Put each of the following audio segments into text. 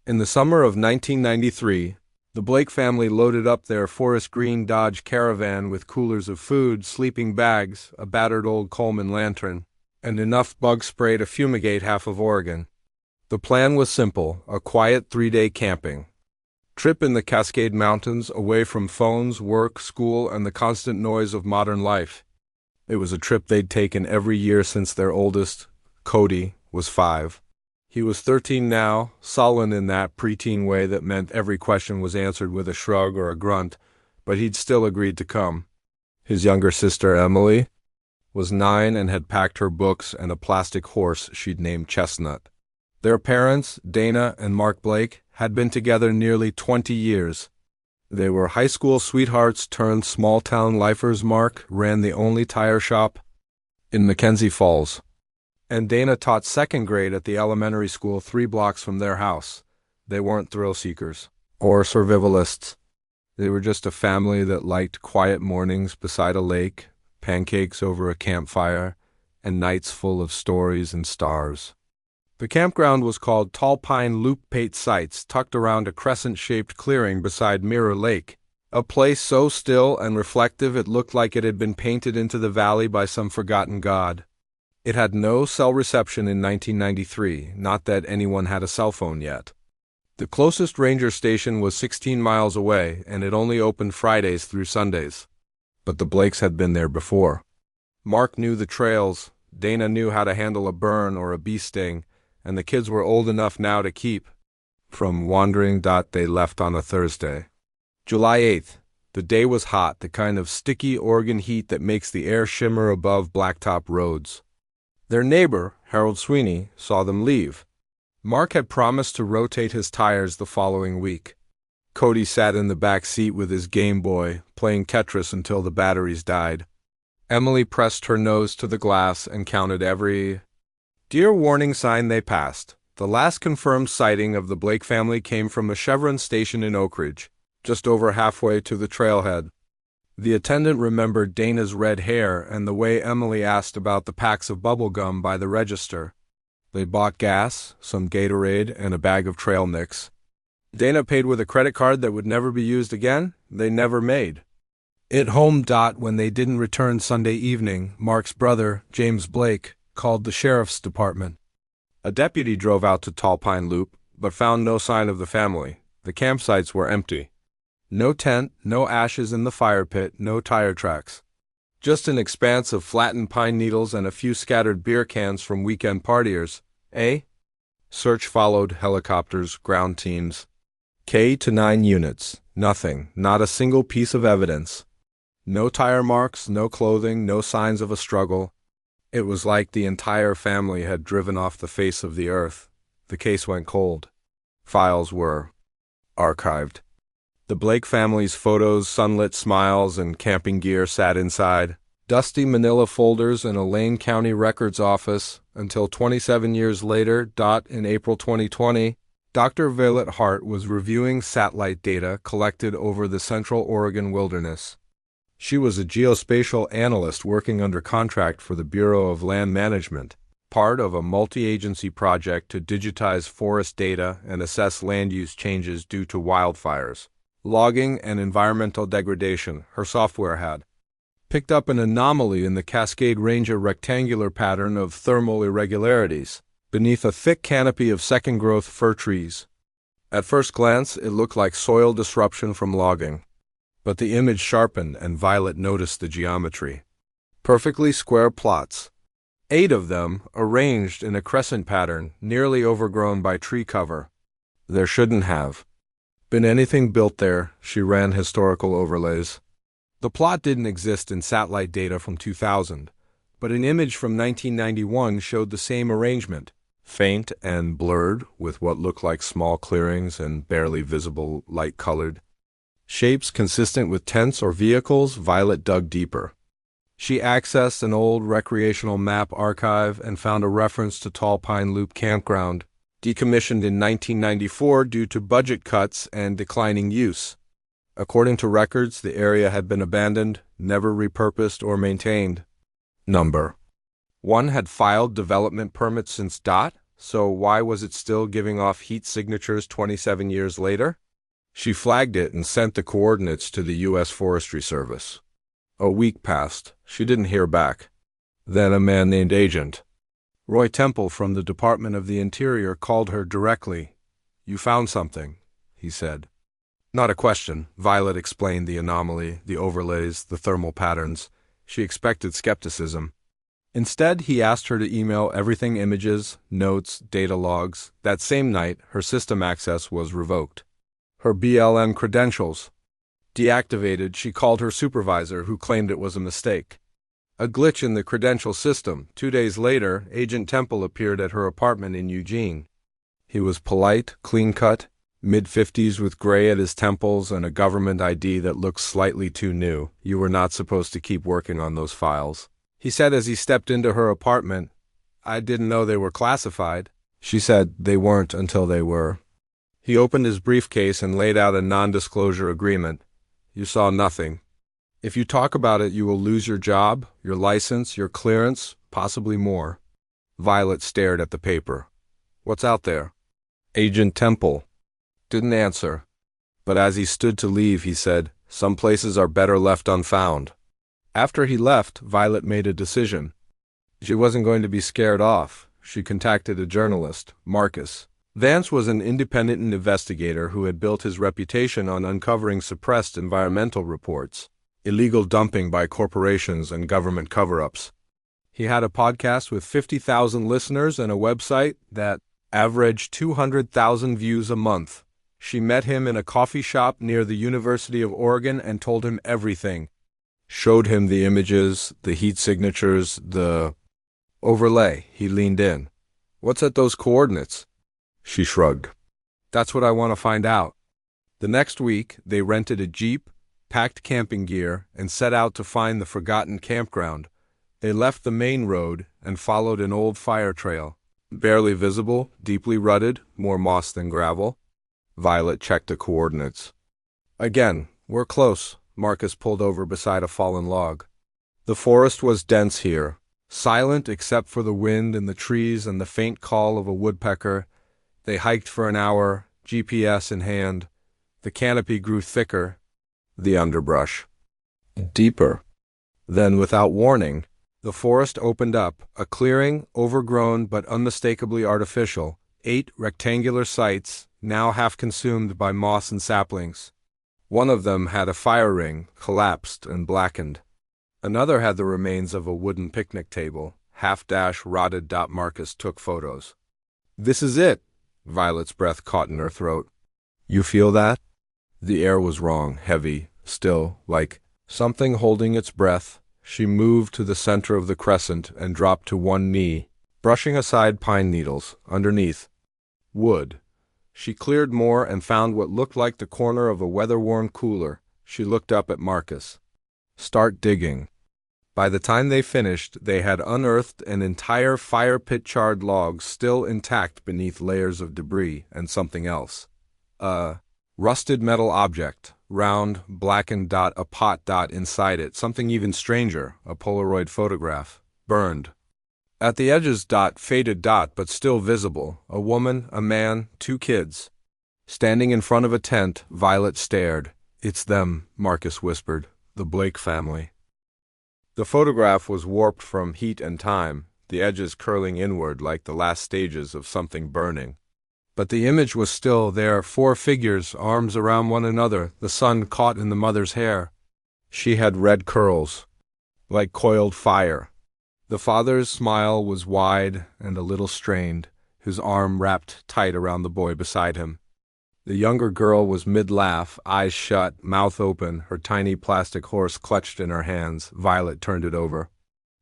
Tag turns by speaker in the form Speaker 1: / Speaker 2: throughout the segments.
Speaker 1: In the summer of 1993, the Blake family loaded up their forest green Dodge Caravan with coolers of food, sleeping bags, a battered old Coleman lantern, and enough bug spray to fumigate half of Oregon. The plan was simple, a quiet 3-day camping trip in the Cascade Mountains, away from phones, work, school, and the constant noise of modern life. It was a trip they'd taken every year since their oldest, Cody, was 5. He was 13 now, sullen in that preteen way that meant every question was answered with a shrug or a grunt, but he'd still agreed to come. His younger sister, Emily, was 9 and had packed her books and a plastic horse she'd named Chestnut. Their parents, Dana and Mark Blake, had been together nearly 20 years. They were high school sweethearts turned small-town lifers. Mark ran the only tire shop in Mackenzie Falls, and Dana taught 2nd grade at the elementary school 3 blocks from their house. They weren't thrill-seekers or survivalists. They were just a family that liked quiet mornings beside a lake, pancakes over a campfire, and nights full of stories and stars. The campground was called Tall Pine Loop Pate Sites, tucked around a crescent-shaped clearing beside Mirror Lake, a place so still and reflective it looked like it had been painted into the valley by some forgotten god. It had no cell reception in 1993, not that anyone had a cell phone yet. The closest ranger station was 16 miles away, and it only opened Fridays through Sundays. But the Blakes had been there before. Mark knew the trails, Dana knew how to handle a burn or a bee sting, and the kids were old enough now to keep from wandering. They left on a Thursday, July 8th. The day was hot, the kind of sticky Oregon heat that makes the air shimmer above blacktop roads. Their neighbor, Harold Sweeney, saw them leave. Mark had promised to rotate his tires the following week. Cody sat in the back seat with his Game Boy, playing Tetris until the batteries died. Emily pressed her nose to the glass and counted every deer warning sign they passed. The last confirmed sighting of the Blake family came from a Chevron station in Oak Ridge, just over halfway to the trailhead. The attendant remembered Dana's red hair and the way Emily asked about the packs of bubble gum by the register. They bought gas, some Gatorade, and a bag of trail mix. Dana paid with a credit card that would never be used again. They never made it home. When they didn't return Sunday evening, Mark's brother, James Blake, called the sheriff's department. A deputy drove out to Tall Pine Loop, but found no sign of the family. The campsites were empty. No tent, no ashes in the fire pit, no tire tracks. Just an expanse of flattened pine needles and a few scattered beer cans from weekend partiers. Search followed, helicopters, ground teams. K-9 units. Nothing, not a single piece of evidence. No tire marks, no clothing, no signs of a struggle. It was like the entire family had driven off the face of the earth. The case went cold. Files were archived. The Blake family's photos, sunlit smiles, and camping gear sat inside dusty manila folders in a Lane County records office until 27 years later. In April 2020, Dr. Violet Hart was reviewing satellite data collected over the Central Oregon wilderness. She was a geospatial analyst working under contract for the Bureau of Land Management, part of a multi-agency project to digitize forest data and assess land use changes due to wildfires, logging, and environmental degradation. Her software had picked up an anomaly in the Cascade Ranger rectangular pattern of thermal irregularities beneath a thick canopy of second-growth fir trees. At first glance, it looked like soil disruption from logging. But the image sharpened, and Violet noticed the geometry. Perfectly square plots, 8 of them arranged in a crescent pattern, nearly overgrown by tree cover. There shouldn't have been anything built there. She ran historical overlays. The plot didn't exist in satellite data from 2000, but an image from 1991 showed the same arrangement, faint and blurred, with what looked like small clearings and barely visible light-colored shapes consistent with tents or vehicles. Violet dug deeper. She accessed an old recreational map archive and found a reference to Tall Pine Loop Campground, decommissioned in 1994 due to budget cuts and declining use. According to records, the area had been abandoned, never repurposed or maintained. Number 1 had filed development permits since So why was it still giving off heat signatures 27 years later? She flagged it and sent the coordinates to the U.S. Forestry Service. A week passed. She didn't hear back. Then a man named Agent Roy Temple from the Department of the Interior called her directly. "You found something," he said. Not a question. Violet explained the anomaly, the overlays, the thermal patterns. She expected skepticism. Instead, he asked her to email everything: images, notes, data logs. That same night, her system access was revoked. Her BLM credentials deactivated. She called her supervisor, who claimed it was a mistake. A glitch in the credential system. 2 days later, Agent Temple appeared at her apartment in Eugene. He was polite, clean-cut, mid-50s with gray at his temples and a government ID that looked slightly too new. "You were not supposed to keep working on those files," he said as he stepped into her apartment. "I didn't know they were classified." She said they weren't until they were. He opened his briefcase and laid out a non-disclosure agreement. "You saw nothing. If you talk about it, you will lose your job, your license, your clearance, possibly more." Violet stared at the paper. "What's out there?" Agent Temple didn't answer. But as he stood to leave, he said, "Some places are better left unfound." After he left, Violet made a decision. She wasn't going to be scared off. She contacted a journalist, Marcus. Vance was an independent investigator who had built his reputation on uncovering suppressed environmental reports, illegal dumping by corporations, and government cover-ups. He had a podcast with 50,000 listeners and a website that averaged 200,000 views a month. She met him in a coffee shop near the University of Oregon and told him everything. Showed him the images, the heat signatures, the overlay. He leaned in. "What's at those coordinates?" She shrugged. "That's what I want to find out." The next week, they rented a Jeep, packed camping gear, and set out to find the forgotten campground. They left the main road and followed an old fire trail. Barely visible, deeply rutted, more moss than gravel. Violet checked the coordinates. Again, "We're close." Marcus pulled over beside a fallen log. The forest was dense here, silent except for the wind in the trees and the faint call of a woodpecker. They hiked for an hour, GPS in hand. The canopy grew thicker, the underbrush deeper. Then, without warning, the forest opened up, a clearing, overgrown but unmistakably artificial. 8 rectangular sites, now half consumed by moss and saplings. One of them had a fire ring, collapsed and blackened. Another had the remains of a wooden picnic table, rotted. Marcus took photos. "This is it." Violet's breath caught in her throat. "You feel that?" The air was wrong, heavy, still, like something holding its breath. She moved to the center of the crescent and dropped to one knee, brushing aside pine needles. Underneath, wood. She cleared more and found what looked like the corner of a weather-worn cooler. She looked up at Marcus. "Start digging." By the time they finished, they had unearthed an entire fire pit, charred logs still intact beneath layers of debris, and something else. A rusted metal object, round, blackened. A pot. Inside it, something even stranger, a Polaroid photograph, burned. At the edges. Faded. But still visible, a woman, a man, 2 kids. Standing in front of a tent, Violet stared. "It's them," Marcus whispered, "the Blake family." The photograph was warped from heat and time, the edges curling inward like the last stages of something burning. But the image was still there, 4 figures, arms around one another, the sun caught in the mother's hair. She had red curls, like coiled fire. The father's smile was wide and a little strained, his arm wrapped tight around the boy beside him. The younger girl was mid-laugh, eyes shut, mouth open, her tiny plastic horse clutched in her hands. Violet turned it over.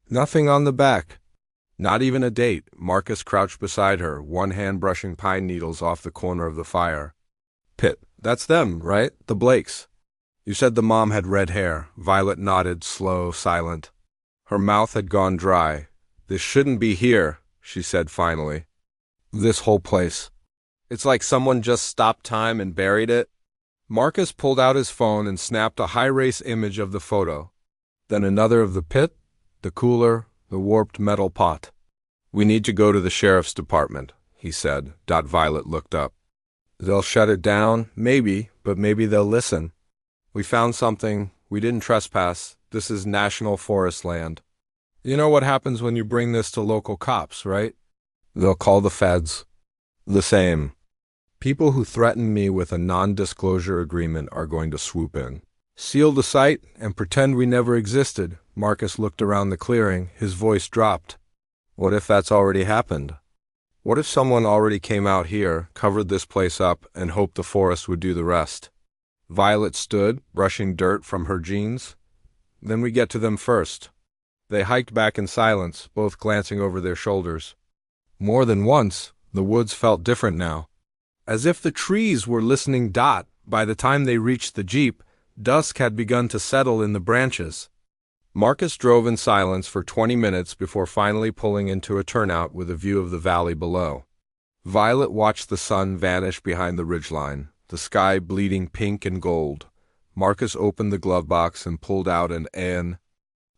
Speaker 1: "Nothing on the back." Not even a date. Marcus crouched beside her, one hand brushing pine needles off the corner of the fire. "Pitt, that's them, right? The Blakes. You said the mom had red hair." Violet nodded, slow, silent. Her mouth had gone dry. "This shouldn't be here," she said finally. "This whole place. It's like someone just stopped time and buried it." Marcus pulled out his phone and snapped a high-res image of the photo. Then another of the pit, the cooler, the warped metal pot. "We need to go to the sheriff's department," he said. Violet looked up. They'll shut it down, maybe, but maybe they'll listen. We found something. We didn't trespass. This is national forest land. You know what happens when you bring this to local cops, right? They'll call the feds. The same. People who threaten me with a non-disclosure agreement are going to swoop in. Seal the site and pretend we never existed. Marcus looked around the clearing. His voice dropped. What if that's already happened? What if someone already came out here, covered this place up, and hoped the forest would do the rest? Violet stood, brushing dirt from her jeans. Then we get to them first. They hiked back in silence, both glancing over their shoulders. More than once, the woods felt different now. As if the trees were listening. By the time they reached the jeep, dusk had begun to settle in the branches. Marcus drove in silence for 20 minutes before finally pulling into a turnout with a view of the valley below. Violet watched the sun vanish behind the ridgeline, the sky bleeding pink and gold. Marcus opened the glove box and pulled out an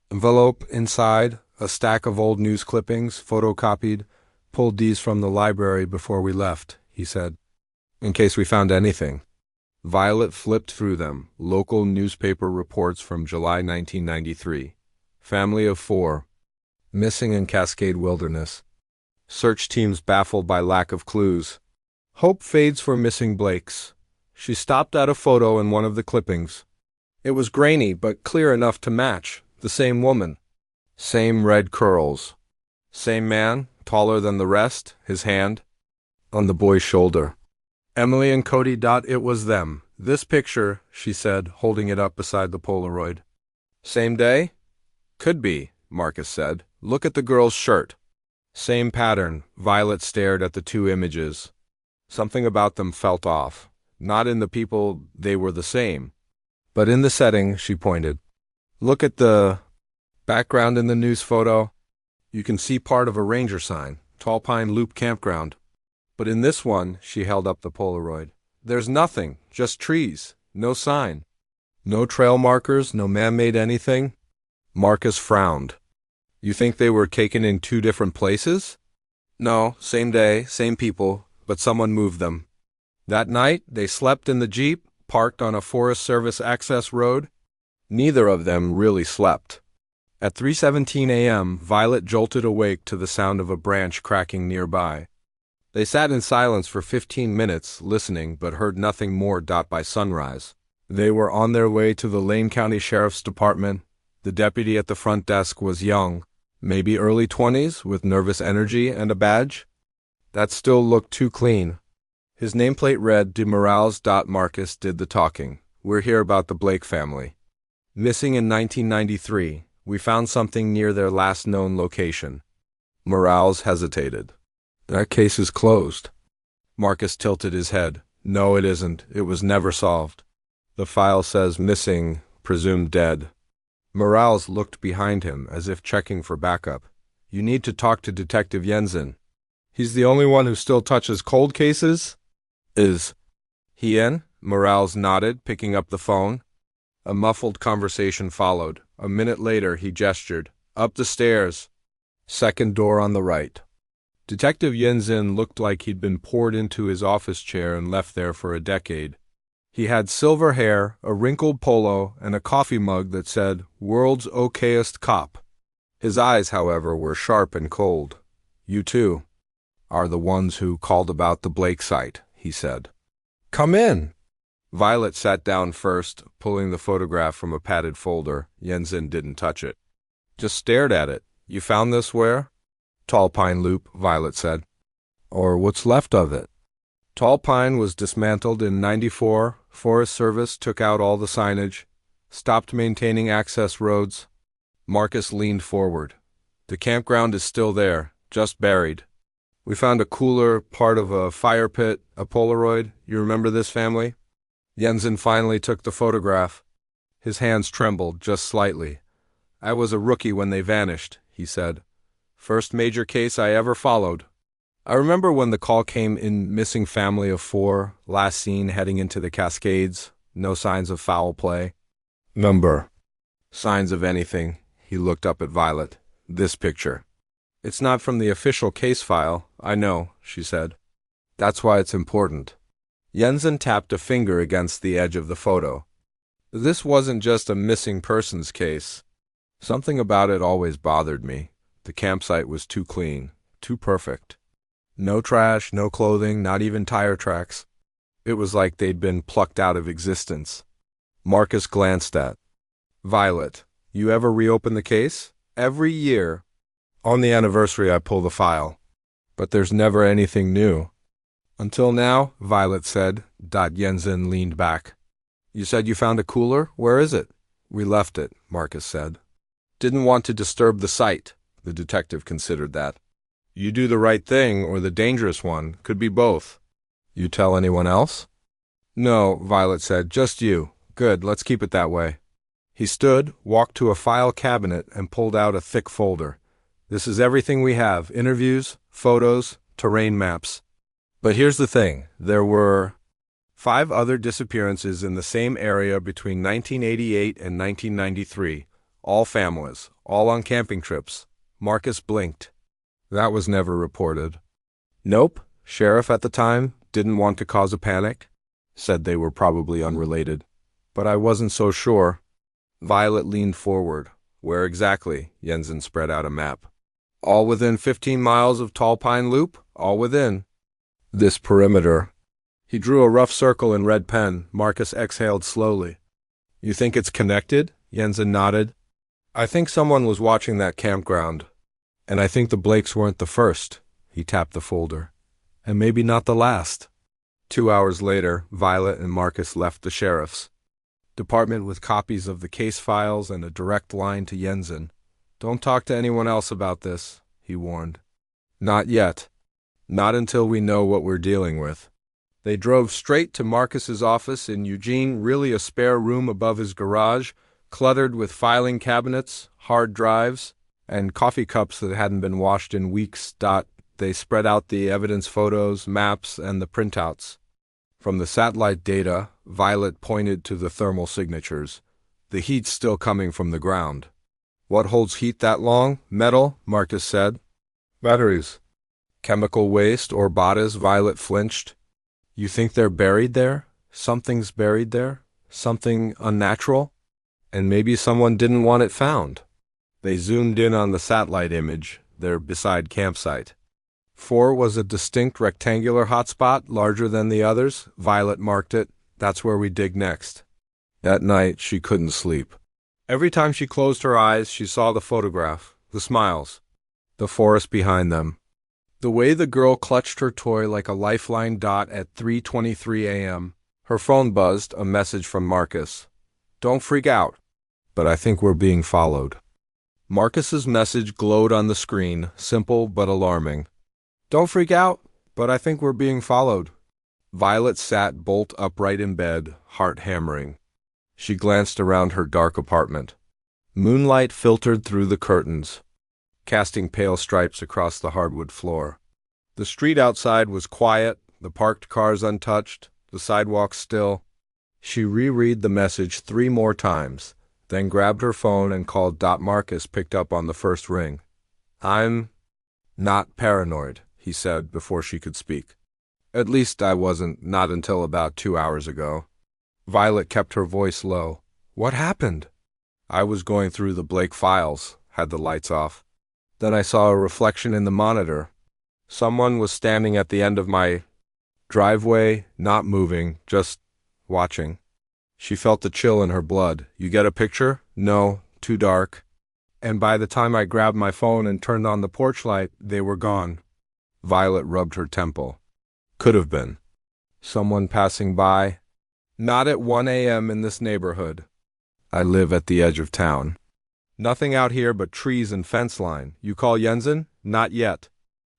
Speaker 1: envelope inside, a stack of old news clippings, photocopied. Pulled these from the library before we left, he said, in case we found anything. Violet flipped through them. Local newspaper reports from July 1993. Family of 4. Missing in Cascade Wilderness. Search teams baffled by lack of clues. Hope fades for missing Blakes. She stopped at a photo in one of the clippings. It was grainy but clear enough to match. The same woman. Same red curls. Same man, taller than the rest, his hand on the boy's shoulder. Emily and Cody. It was them. This picture, she said, holding it up beside the Polaroid. Same day? Could be, Marcus said. Look at the girl's shirt. Same pattern. Violet stared at the two images. Something about them felt off. Not in the people, they were the same. But in the setting, she pointed. Look at the background in the news photo. You can see part of a ranger sign, Tall Pine Loop Campground. But in this one, she held up the Polaroid. There's nothing, just trees, no sign. No trail markers, no man-made anything. Marcus frowned. You think they were taken in 2 different places? No, same day, same people, but someone moved them. That night, they slept in the Jeep, parked on a Forest Service access road. Neither of them really slept. At 3:17 a.m., Violet jolted awake to the sound of a branch cracking nearby. They sat in silence for 15 minutes, listening, but heard nothing more. By sunrise, they were on their way to the Lane County Sheriff's Department. The deputy at the front desk was young, maybe early 20s, with nervous energy and a badge. That still looked too clean. His nameplate read, De Morales. Marcus did the talking. We're here about the Blake family. Missing in 1993. We found something near their last known location. Morales hesitated. That case is closed. Marcus tilted his head. No, it isn't. It was never solved. The file says missing, presumed dead. Morales looked behind him as if checking for backup. You need to talk to Detective Jensen. He's the only one who still touches cold cases? Is he in? Morales nodded, picking up the phone. A muffled conversation followed. A minute later, he gestured. Up the stairs. Second door on the right. Detective Jensen looked like he'd been poured into his office chair and left there for a decade. He had silver hair, a wrinkled polo, and a coffee mug that said, World's Okayest Cop. His eyes, however, were sharp and cold. You two are the ones who called about the Blake site, he said. Come in. Violet sat down first, pulling the photograph from a padded folder. Jensen didn't touch it. Just stared at it. You found this where? Tall Pine Loop, Violet said. Or what's left of it. Tall Pine was dismantled in '94. Forest Service took out all the signage, stopped maintaining access roads. Marcus leaned forward. The campground is still there, just buried. We found a cooler, part of a fire pit, a Polaroid. You remember this family? Jensen finally took the photograph. His hands trembled just slightly. I was a rookie when they vanished, he said. First major case I ever followed. I remember when the call came in, missing family of 4, last seen heading into the Cascades, no signs of foul play. Number. Signs of anything. He looked up at Violet. This picture. It's not from the official case file, I know, she said. That's why it's important. Jensen tapped a finger against the edge of the photo. This wasn't just a missing persons case. Something about it always bothered me. The campsite was too clean, too perfect. No trash, no clothing, not even tire tracks. It was like they'd been plucked out of existence. Marcus glanced at Violet. You ever reopen the case? Every year. On the anniversary, I pull the file. But there's never anything new. Until now, Violet said. Jensen leaned back. You said you found a cooler? Where is it? We left it, Marcus said. Didn't want to disturb the site. The detective considered that. You do the right thing or the dangerous one. Could be both. You tell anyone else? No, Violet said. Just you. Good, let's keep it that way. He stood, walked to a file cabinet, and pulled out a thick folder. This is everything we have. Interviews, photos, terrain maps. But here's the thing. There were 5 other disappearances in the same area between 1988 and 1993. All families, all on camping trips. Marcus blinked. That was never reported. Nope. Sheriff at the time didn't want to cause a panic. Said they were probably unrelated. But I wasn't so sure. Violet leaned forward. Where exactly? Jensen spread out a map. All within 15 miles of Tall Pine Loop? All within. This perimeter. He drew a rough circle in red pen. Marcus exhaled slowly. You think it's connected? Jensen nodded. I think someone was watching that campground. And I think the Blakes weren't the first. He tapped the folder. And maybe not the last. 2 hours later, Violet and Marcus left the sheriff's department with copies of the case files and a direct line to Jensen. Don't talk to anyone else about this, he warned. Not yet. Not until we know what we're dealing with. They drove straight to Marcus's office in Eugene, really a spare room above his garage, cluttered with filing cabinets, hard drives, and coffee cups that hadn't been washed in weeks. They spread out the evidence photos, maps, and the printouts. From the satellite data, Violet pointed to the thermal signatures. The heat's still coming from the ground. What holds heat that long? Metal, Marcus said. Batteries. Chemical waste or bodies, Violet flinched. You think they're buried there? Something's buried there? Something unnatural? And maybe someone didn't want it found. They zoomed in on the satellite image, their beside campsite. 4 was a distinct rectangular hotspot, larger than the others. Violet marked it. That's where we dig next. At night, she couldn't sleep. Every time she closed her eyes, she saw the photograph, the smiles, the forest behind them. The way the girl clutched her toy like a lifeline. At 3:23 a.m., her phone buzzed, a message from Marcus. Don't freak out, but I think we're being followed. Marcus's message glowed on the screen, simple but alarming. Don't freak out, but I think we're being followed. Violet sat bolt upright in bed, heart hammering. She glanced around her dark apartment. Moonlight filtered through the curtains, casting pale stripes across the hardwood floor. The street outside was quiet, the parked cars untouched, the sidewalks still. She reread the message 3 more times, then grabbed her phone and called. Marcus picked up on the first ring. I'm not paranoid, he said before she could speak. At least I wasn't, not until about 2 hours ago. Violet kept her voice low. What happened? I was going through the Blake files, had the lights off. Then I saw a reflection in the monitor. Someone was standing at the end of my driveway, not moving, just watching. She felt the chill in her blood. You get a picture? No, too dark. And by the time I grabbed my phone and turned on the porch light, they were gone. Violet rubbed her temple. Could have been. Someone passing by. Not at 1 a.m. in this neighborhood. I live at the edge of town. Nothing out here but trees and fence line. You call Jensen? Not yet.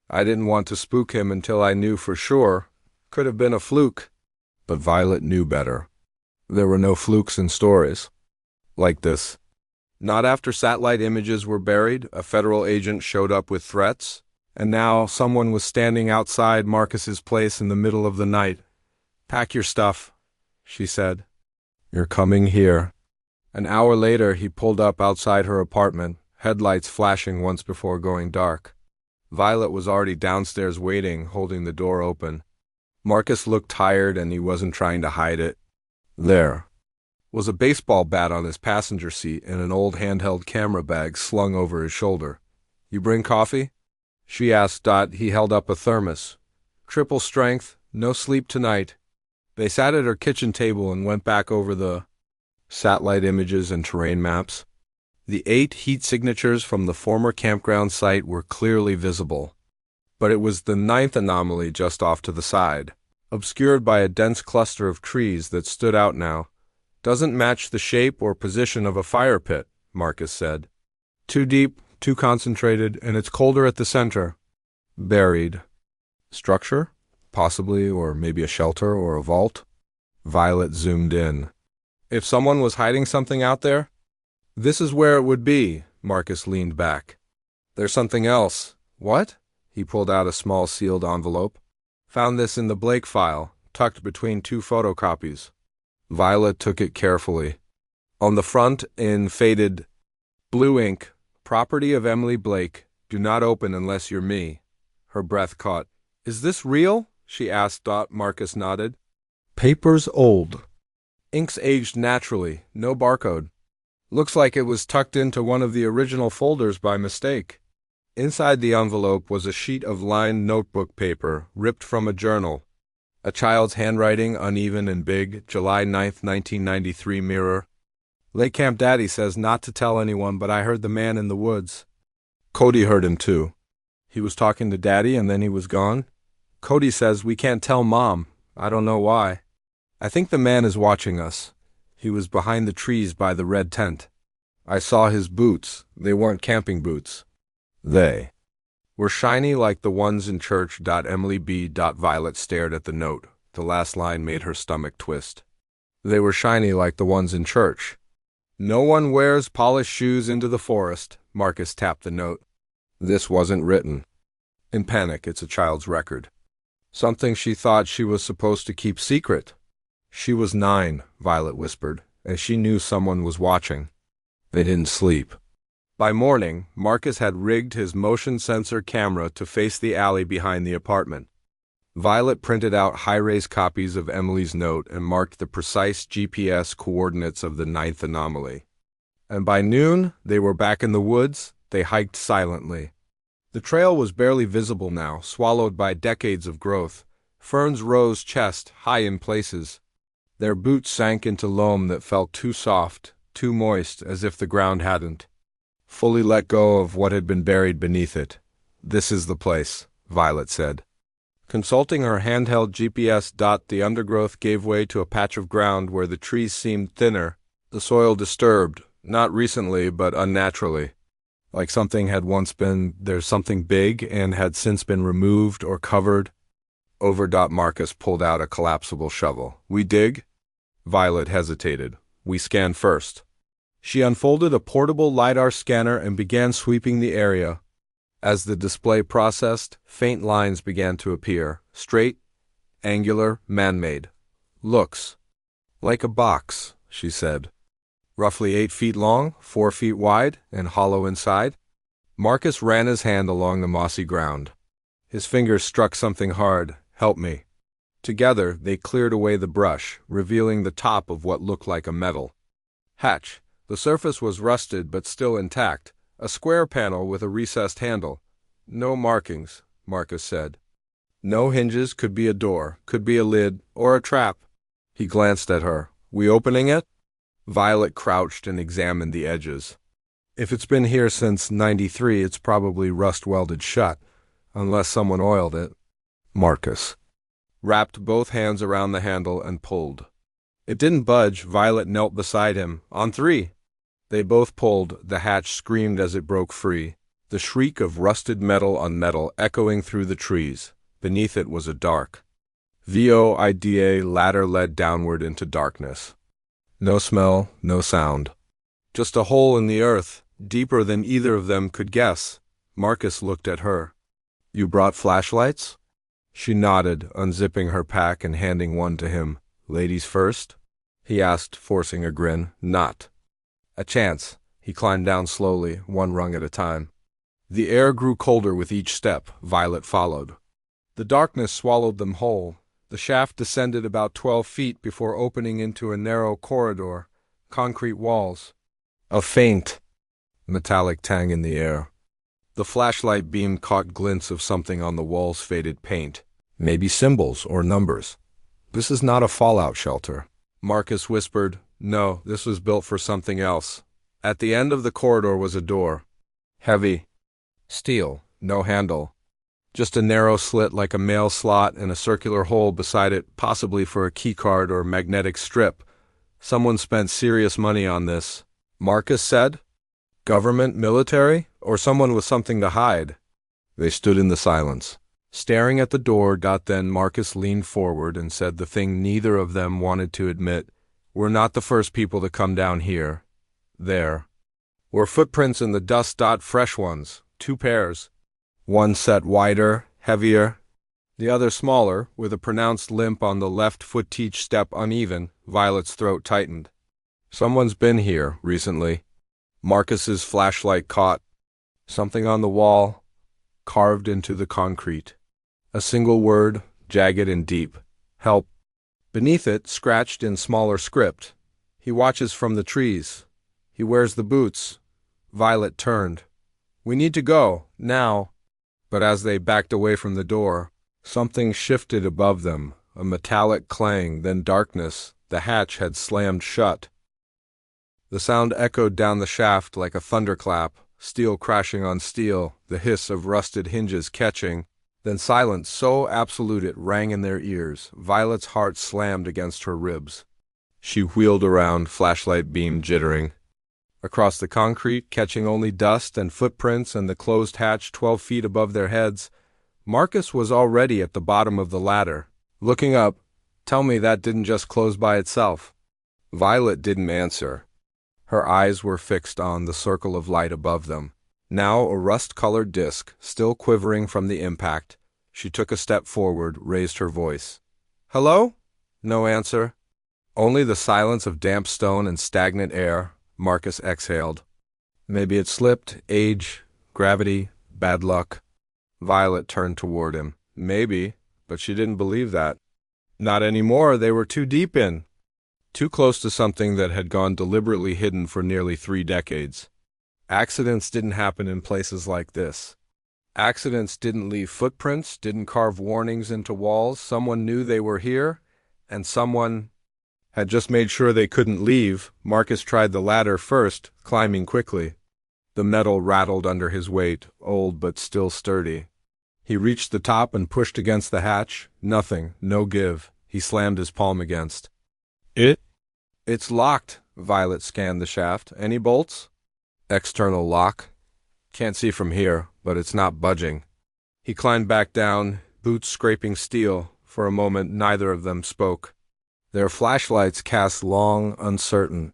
Speaker 1: I didn't want to spook him until I knew for sure. Could have been a fluke. But Violet knew better. There were no flukes in stories like this. Not after satellite images were buried, a federal agent showed up with threats, and now someone was standing outside Marcus's place in the middle of the night. Pack your stuff, she said. You're coming here. An hour later, he pulled up outside her apartment, headlights flashing once before going dark. Violet was already downstairs waiting, holding the door open. Marcus looked tired and he wasn't trying to hide it. There was a baseball bat on his passenger seat and an old handheld camera bag slung over his shoulder. You bring coffee? She asked. He held up a thermos. Triple strength, no sleep tonight. They sat at her kitchen table and went back over the satellite images and terrain maps. The 8 heat signatures from the former campground site were clearly visible, but it was the 9th anomaly just off to the side, obscured by a dense cluster of trees that stood out now. Doesn't match the shape or position of a fire pit, Marcus said. Too deep, too concentrated, and it's colder at the center. Buried. Structure? Possibly, or maybe a shelter or a vault? Violet zoomed in. If someone was hiding something out there? This is where it would be, Marcus leaned back. There's something else. What? He pulled out a small sealed envelope. Found this in the Blake file, tucked between 2 photocopies. Violet took it carefully. On the front, in faded blue ink, property of Emily Blake, do not open unless you're me. Her breath caught. Is this real? She asked. Marcus nodded. Paper's old. Ink's aged naturally, no barcode. Looks like it was tucked into one of the original folders by mistake. Inside the envelope was a sheet of lined notebook paper, ripped from a journal. A child's handwriting, uneven and big, July 9th, 1993 mirror. Lake Camp Daddy says not to tell anyone, but I heard the man in the woods. Cody heard him too. He was talking to Daddy and then he was gone. Cody says we can't tell Mom. I don't know why. I think the man is watching us. He was behind the trees by the red tent. I saw his boots. They weren't camping boots. They were shiny like the ones in church. Emily B. Violet stared at the note. The last line made her stomach twist. They were shiny like the ones in church. No one wears polished shoes into the forest. Marcus tapped the note. This wasn't written. In panic, it's a child's record. Something she thought she was supposed to keep secret. She was 9, Violet whispered, and she knew someone was watching. They didn't sleep. By morning, Marcus had rigged his motion sensor camera to face the alley behind the apartment. Violet printed out high-res copies of Emily's note and marked the precise GPS coordinates of the 9th anomaly. And by noon, they were back in the woods. They hiked silently. The trail was barely visible now, swallowed by decades of growth. Ferns rose chest high in places. Their boots sank into loam that felt too soft, too moist, as if the ground hadn't fully let go of what had been buried beneath it. This is the place, Violet said. Consulting her handheld GPS. The undergrowth gave way to a patch of ground where the trees seemed thinner, the soil disturbed, not recently but unnaturally. Like something had once been there, something big, and had since been removed or covered over. Marcus pulled out a collapsible shovel. We dig? Violet hesitated. We scan first. She unfolded a portable LiDAR scanner and began sweeping the area. As the display processed, faint lines began to appear, straight, angular, man-made. Looks like a box, she said. Roughly 8 feet long, 4 feet wide, and hollow inside. Marcus ran his hand along the mossy ground. His fingers struck something hard. Help me. Together, they cleared away the brush, revealing the top of what looked like a metal hatch. The surface was rusted but still intact, a square panel with a recessed handle. No markings, Marcus said. No hinges. Could be a door, could be a lid, or a trap. He glanced at her. We opening it? Violet crouched and examined the edges. If it's been here since '93, it's probably rust-welded shut, unless someone oiled it. Marcus wrapped both hands around the handle and pulled. It didn't budge. Violet knelt beside him. On 3. They both pulled. The hatch screamed as it broke free, the shriek of rusted metal on metal echoing through the trees. Beneath it was a dark void ladder led downward into darkness. No smell, no sound. Just a hole in the earth, deeper than either of them could guess. Marcus looked at her. You brought flashlights? She nodded, unzipping her pack and handing one to him. Ladies first? He asked, forcing a grin. Not a chance. He climbed down slowly, one rung at a time. The air grew colder with each step. Violet followed. The darkness swallowed them whole. The shaft descended about 12 feet before opening into a narrow corridor, concrete walls. A faint, metallic tang in the air. The flashlight beam caught glints of something on the wall's faded paint. Maybe symbols or numbers. This is not a fallout shelter. Marcus whispered. No, this was built for something else. At the end of the corridor was a door. Heavy. Steel. No handle. Just a narrow slit like a mail slot and a circular hole beside it, possibly for a keycard or magnetic strip. Someone spent serious money on this, Marcus said. Government, military, or someone with something to hide? They stood in the silence, staring at the door. Then Marcus leaned forward and said the thing neither of them wanted to admit. We're not the first people to come down here. There were footprints in the dust. Fresh ones, 2 pairs. One set wider, heavier. The other smaller, with a pronounced limp on the left foot. Each step uneven. Violet's throat tightened. Someone's been here recently. Marcus's flashlight caught something on the wall, carved into the concrete. A single word, jagged and deep. Help. Beneath it, scratched in smaller script. He watches from the trees. He wears the boots. Violet turned. We need to go, now. But as they backed away from the door, something shifted above them, a metallic clang, then darkness. The hatch had slammed shut. The sound echoed down the shaft like a thunderclap, steel crashing on steel, the hiss of rusted hinges catching, then silence so absolute it rang in their ears. Violet's heart slammed against her ribs. She wheeled around, flashlight beam jittering. Across the concrete, catching only dust and footprints and the closed hatch 12 feet above their heads, Marcus was already at the bottom of the ladder. Looking up, tell me that didn't just close by itself. Violet didn't answer. Her eyes were fixed on the circle of light above them. Now a rust-colored disk, still quivering from the impact. She took a step forward, raised her voice. Hello? No answer. Only the silence of damp stone and stagnant air. Marcus exhaled. Maybe it slipped, age, gravity, bad luck. Violet turned toward him. Maybe, but she didn't believe that. Not anymore, they were too deep in. Too close to something that had gone deliberately hidden for nearly 3 decades. Accidents didn't happen in places like this. Accidents didn't leave footprints, didn't carve warnings into walls. Someone knew they were here, and someone had just made sure they couldn't leave. Marcus tried the ladder first, climbing quickly. The metal rattled under his weight, old but still sturdy. He reached the top and pushed against the hatch. Nothing, no give. He slammed his palm against. It's locked. Violet scanned the shaft. Any bolts? External lock. Can't see from here, but it's not budging. He climbed back down, boots scraping steel. For a moment, neither of them spoke. Their flashlights cast long, uncertain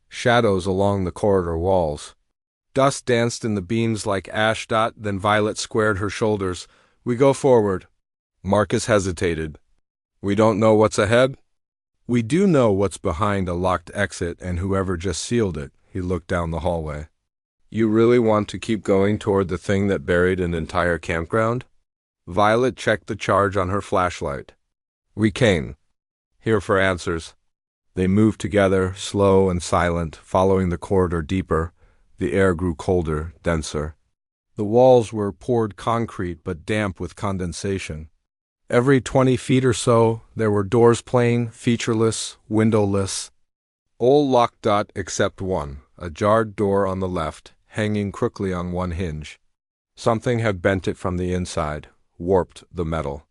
Speaker 1: shadows along the corridor walls. Dust danced in the beams like ash. Then Violet squared her shoulders. We go forward. Marcus hesitated. We don't know what's ahead? We do know what's behind a locked exit and whoever just sealed it. He looked down the hallway. You really want to keep going toward the thing that buried an entire campground? Violet checked the charge on her flashlight. We came here for answers. They moved together, slow and silent, following the corridor deeper. The air grew colder, denser. The walls were poured concrete but damp with condensation. Every 20 feet or so, there were doors plain, featureless, windowless. All locked. Except one, a jarred door on the left, hanging crookly on one hinge. Something had bent it from the inside, warped the metal.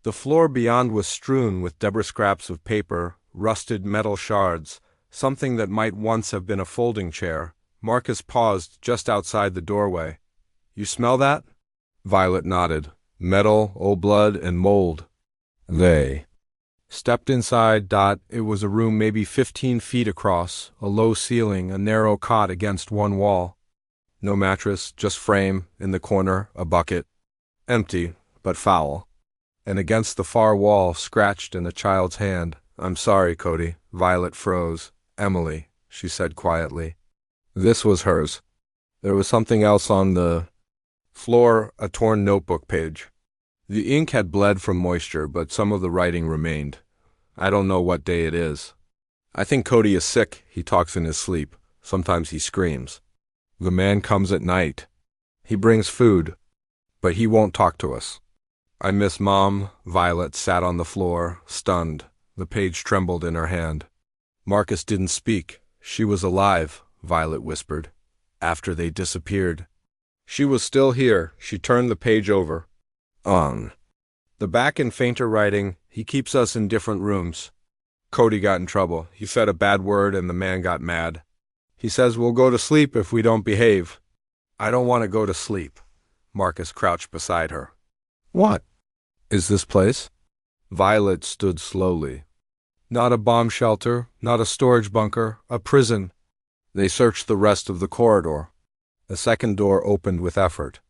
Speaker 1: The floor beyond was strewn with debris, scraps of paper, rusted metal shards, something that might once have been a folding chair. Marcus paused just outside the doorway. You smell that? Violet nodded. Metal, old blood, and mold. They stepped inside. It was a room maybe 15 feet across, a low ceiling, a narrow cot against one wall. No mattress, just frame, in the corner, a bucket. Empty, but foul. And against the far wall, scratched in a child's hand. I'm sorry, Cody. Violet froze. Emily, she said quietly. This was hers. There was something else on the floor, a torn notebook page. The ink had bled from moisture, but some of the writing remained. I don't know what day it is. I think Cody is sick. He talks in his sleep. Sometimes he screams. The man comes at night. He brings food, but he won't talk to us. I miss Mom. Violet sat on the floor, stunned. The page trembled in her hand. Marcus didn't speak. She was alive, Violet whispered. After they disappeared. She was still here. She turned the page over. On the back in fainter writing, he keeps us in different rooms. Cody got in trouble. He said a bad word and the man got mad. He says we'll go to sleep if we don't behave. I don't want to go to sleep. Marcus crouched beside her. What is this place? Violet stood slowly. Not a bomb shelter, not a storage bunker, a prison. They searched the rest of the corridor. A second door opened with effort.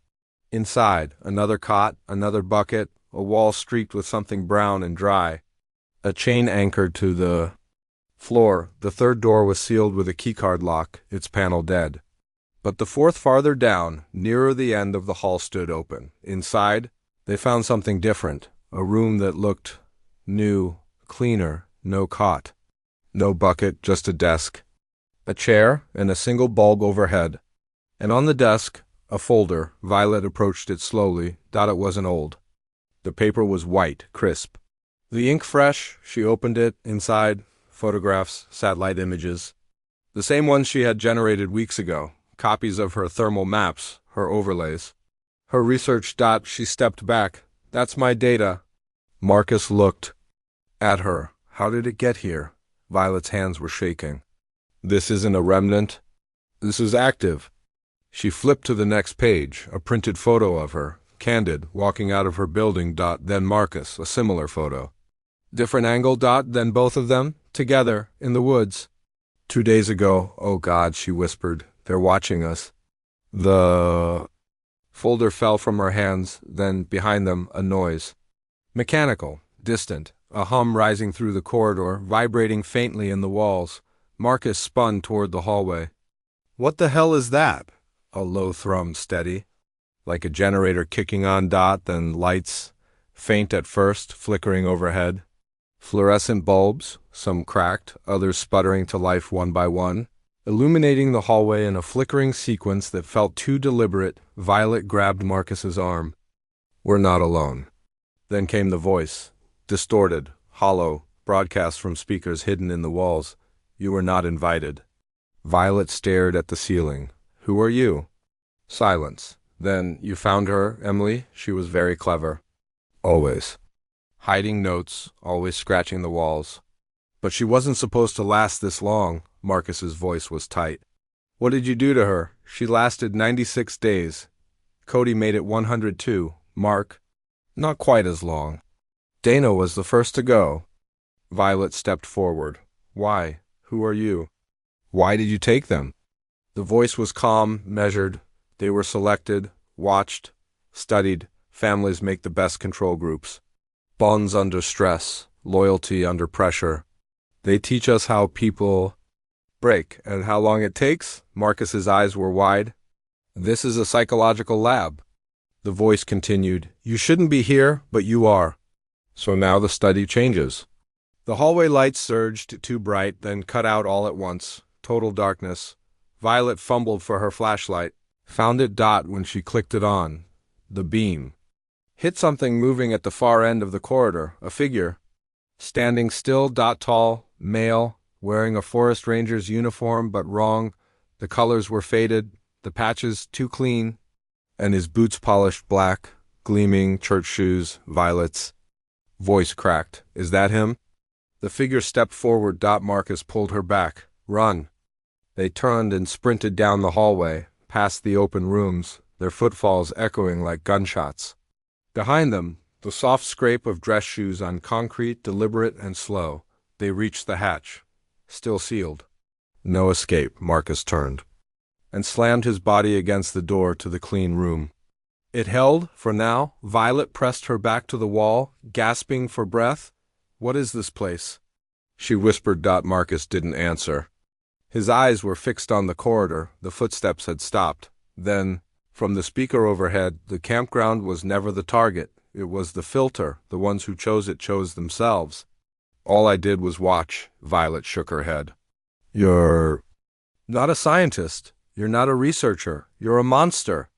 Speaker 1: Inside, another cot, another bucket, a wall streaked with something brown and dry. A chain anchored to the floor. The third door was sealed with a keycard lock, its panel dead. But the fourth farther down, nearer the end of the hall, stood open. Inside, they found something different, a room that looked new, cleaner, no cot. No bucket, just a desk. A chair and a single bulb overhead. And on the desk, a folder. Violet approached it slowly. It wasn't old. The paper was white, crisp. The ink fresh. She opened it. Inside, photographs, satellite images. The same ones she had generated weeks ago. Copies of her thermal maps, her overlays. Her research. She stepped back. That's my data. Marcus looked at her. How did it get here? Violet's hands were shaking. This isn't a remnant. This is active. She flipped to the next page, a printed photo of her, candid, walking out of her building. Then Marcus, a similar photo. Different angle. Then both of them, together, in the woods. 2 days ago. Oh God, she whispered. They're watching us. The folder fell from her hands, then behind them, a noise. Mechanical, distant, a hum rising through the corridor, vibrating faintly in the walls. Marcus spun toward the hallway. What the hell is that? A low thrum, steady. Like a generator kicking on. Then lights, faint at first, flickering overhead. Fluorescent bulbs, some cracked, others sputtering to life one by one. Illuminating the hallway in a flickering sequence that felt too deliberate, Violet grabbed Marcus's arm. We're not alone. Then came the voice, distorted, hollow, broadcast from speakers hidden in the walls. You were not invited. Violet stared at the ceiling. Who are you? Silence. Then, you found her, Emily? She was very clever. Always. Hiding notes, always scratching the walls. But she wasn't supposed to last this long. Marcus's voice was tight. What did you do to her? She lasted 96 days. Cody made it 102. Mark? Not quite as long. Dana was the first to go. Violet stepped forward. Why? Who are you? Why did you take them? The voice was calm, measured. They were selected, watched, studied. Families make the best control groups. Bonds under stress, loyalty under pressure. They teach us how people break and how long it takes. Marcus's eyes were wide. This is a psychological lab. The voice continued. You shouldn't be here, but you are. So now the study changes. The hallway lights surged, too bright, then cut out all at once. Total darkness. Violet fumbled for her flashlight. Found it. When she clicked it on. The beam hit something moving at the far end of the corridor. A figure. Standing still. Tall. Male. Wearing a forest ranger's uniform, but wrong. The colors were faded. The patches too clean. And his boots polished black. Gleaming church shoes. Violet's voice cracked. Is that him? The figure stepped forward. Marcus pulled her back. Run. They turned and sprinted down the hallway, past the open rooms, their footfalls echoing like gunshots. Behind them, the soft scrape of dress shoes on concrete, deliberate and slow. They reached the hatch, still sealed. No escape. Marcus turned and slammed his body against the door to the clean room. It held, for now. Violet pressed her back to the wall, gasping for breath. What is this place? She whispered. Marcus didn't answer. His eyes were fixed on the corridor. The footsteps had stopped. Then, from the speaker overhead, the campground was never the target. It was the filter. The ones who chose it chose themselves. All I did was watch. Violet shook her head. You're not a scientist. You're not a researcher. You're a monster.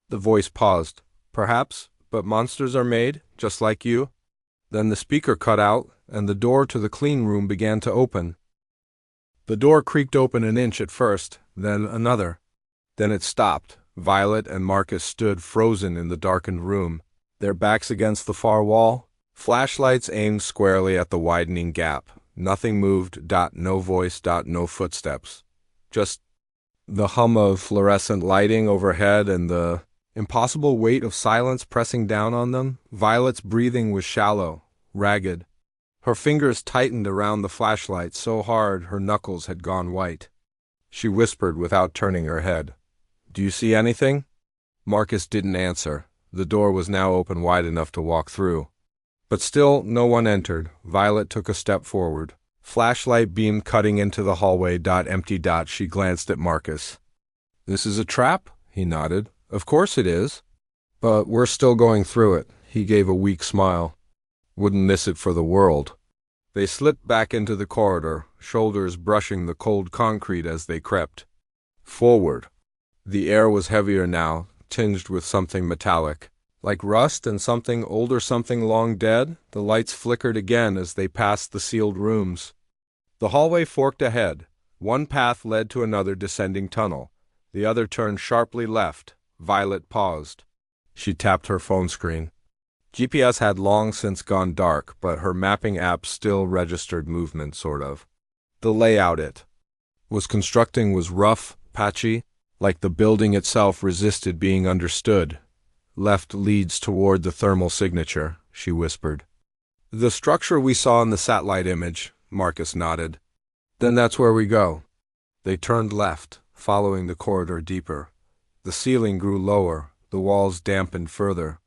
Speaker 1: The voice paused. Perhaps, but monsters are made, just like you. Then the speaker cut out, and the door to the clean room began to open. The door creaked open an inch at first, then another. Then it stopped. Violet and Marcus stood frozen in the darkened room, their backs against the far wall, flashlights aimed squarely at the widening gap. Nothing moved. No voice. No footsteps. Just the hum of fluorescent lighting overhead and the impossible weight of silence pressing down on them. Violet's breathing was shallow, ragged. Her fingers tightened around the flashlight so hard her knuckles had gone white. She whispered without turning her head. Do you see anything? Marcus didn't answer. The door was now open wide enough to walk through. But still no one entered. Violet took a step forward. Flashlight beam cutting into the hallway. Empty. She glanced at Marcus. This is a trap? He nodded. Of course it is. But we're still going through it. He gave a weak smile. Wouldn't miss it for the world. They slipped back into the corridor, shoulders brushing the cold concrete as they crept forward. The air was heavier now, tinged with something metallic. Like rust and something older, something long dead. The lights flickered again as they passed the sealed rooms. The hallway forked ahead. One path led to another descending tunnel. The other turned sharply left. Violet paused. She tapped her phone screen. GPS had long since gone dark, but her mapping app still registered movement, sort of. The layout it was constructing was rough, patchy, like the building itself resisted being understood. Left leads toward the thermal signature, she whispered. The structure we saw in the satellite image, Marcus nodded. Then that's where we go. They turned left, following the corridor deeper. The ceiling grew lower, the walls dampened further.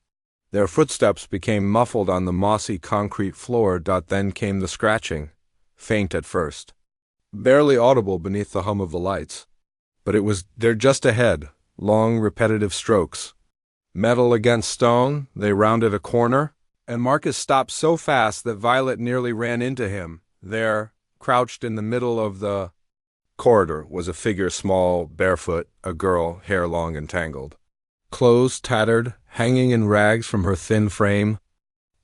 Speaker 1: Their footsteps became muffled on the mossy concrete floor. Then came the scratching, faint at first, barely audible beneath the hum of the lights. But it was there just ahead, long repetitive strokes. Metal against stone, they rounded a corner, and Marcus stopped so fast that Violet nearly ran into him. There, crouched in the middle of the corridor, was a figure small, barefoot, a girl, hair long and tangled. Clothes tattered, hanging in rags from her thin frame.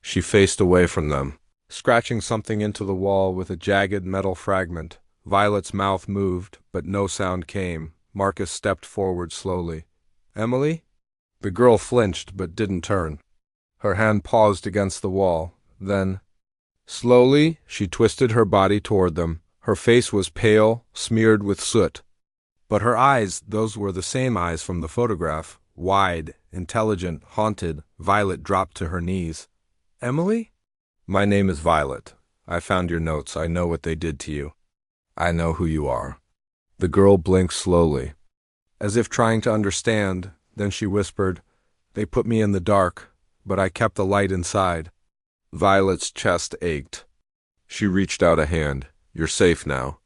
Speaker 1: She faced away from them, scratching something into the wall with a jagged metal fragment. Violet's mouth moved, but no sound came. Marcus stepped forward slowly. Emily? The girl flinched but didn't turn. Her hand paused against the wall. Then, slowly, she twisted her body toward them. Her face was pale, smeared with soot. But her eyes, those were the same eyes from the photograph. Wide, intelligent, haunted. Violet dropped to her knees. Emily? My name is Violet. I found your notes. I know what they did to you. I know who you are. The girl blinked slowly, as if trying to understand. Then she whispered, They put me in the dark, but I kept the light inside. Violet's chest ached. She reached out a hand. You're safe now.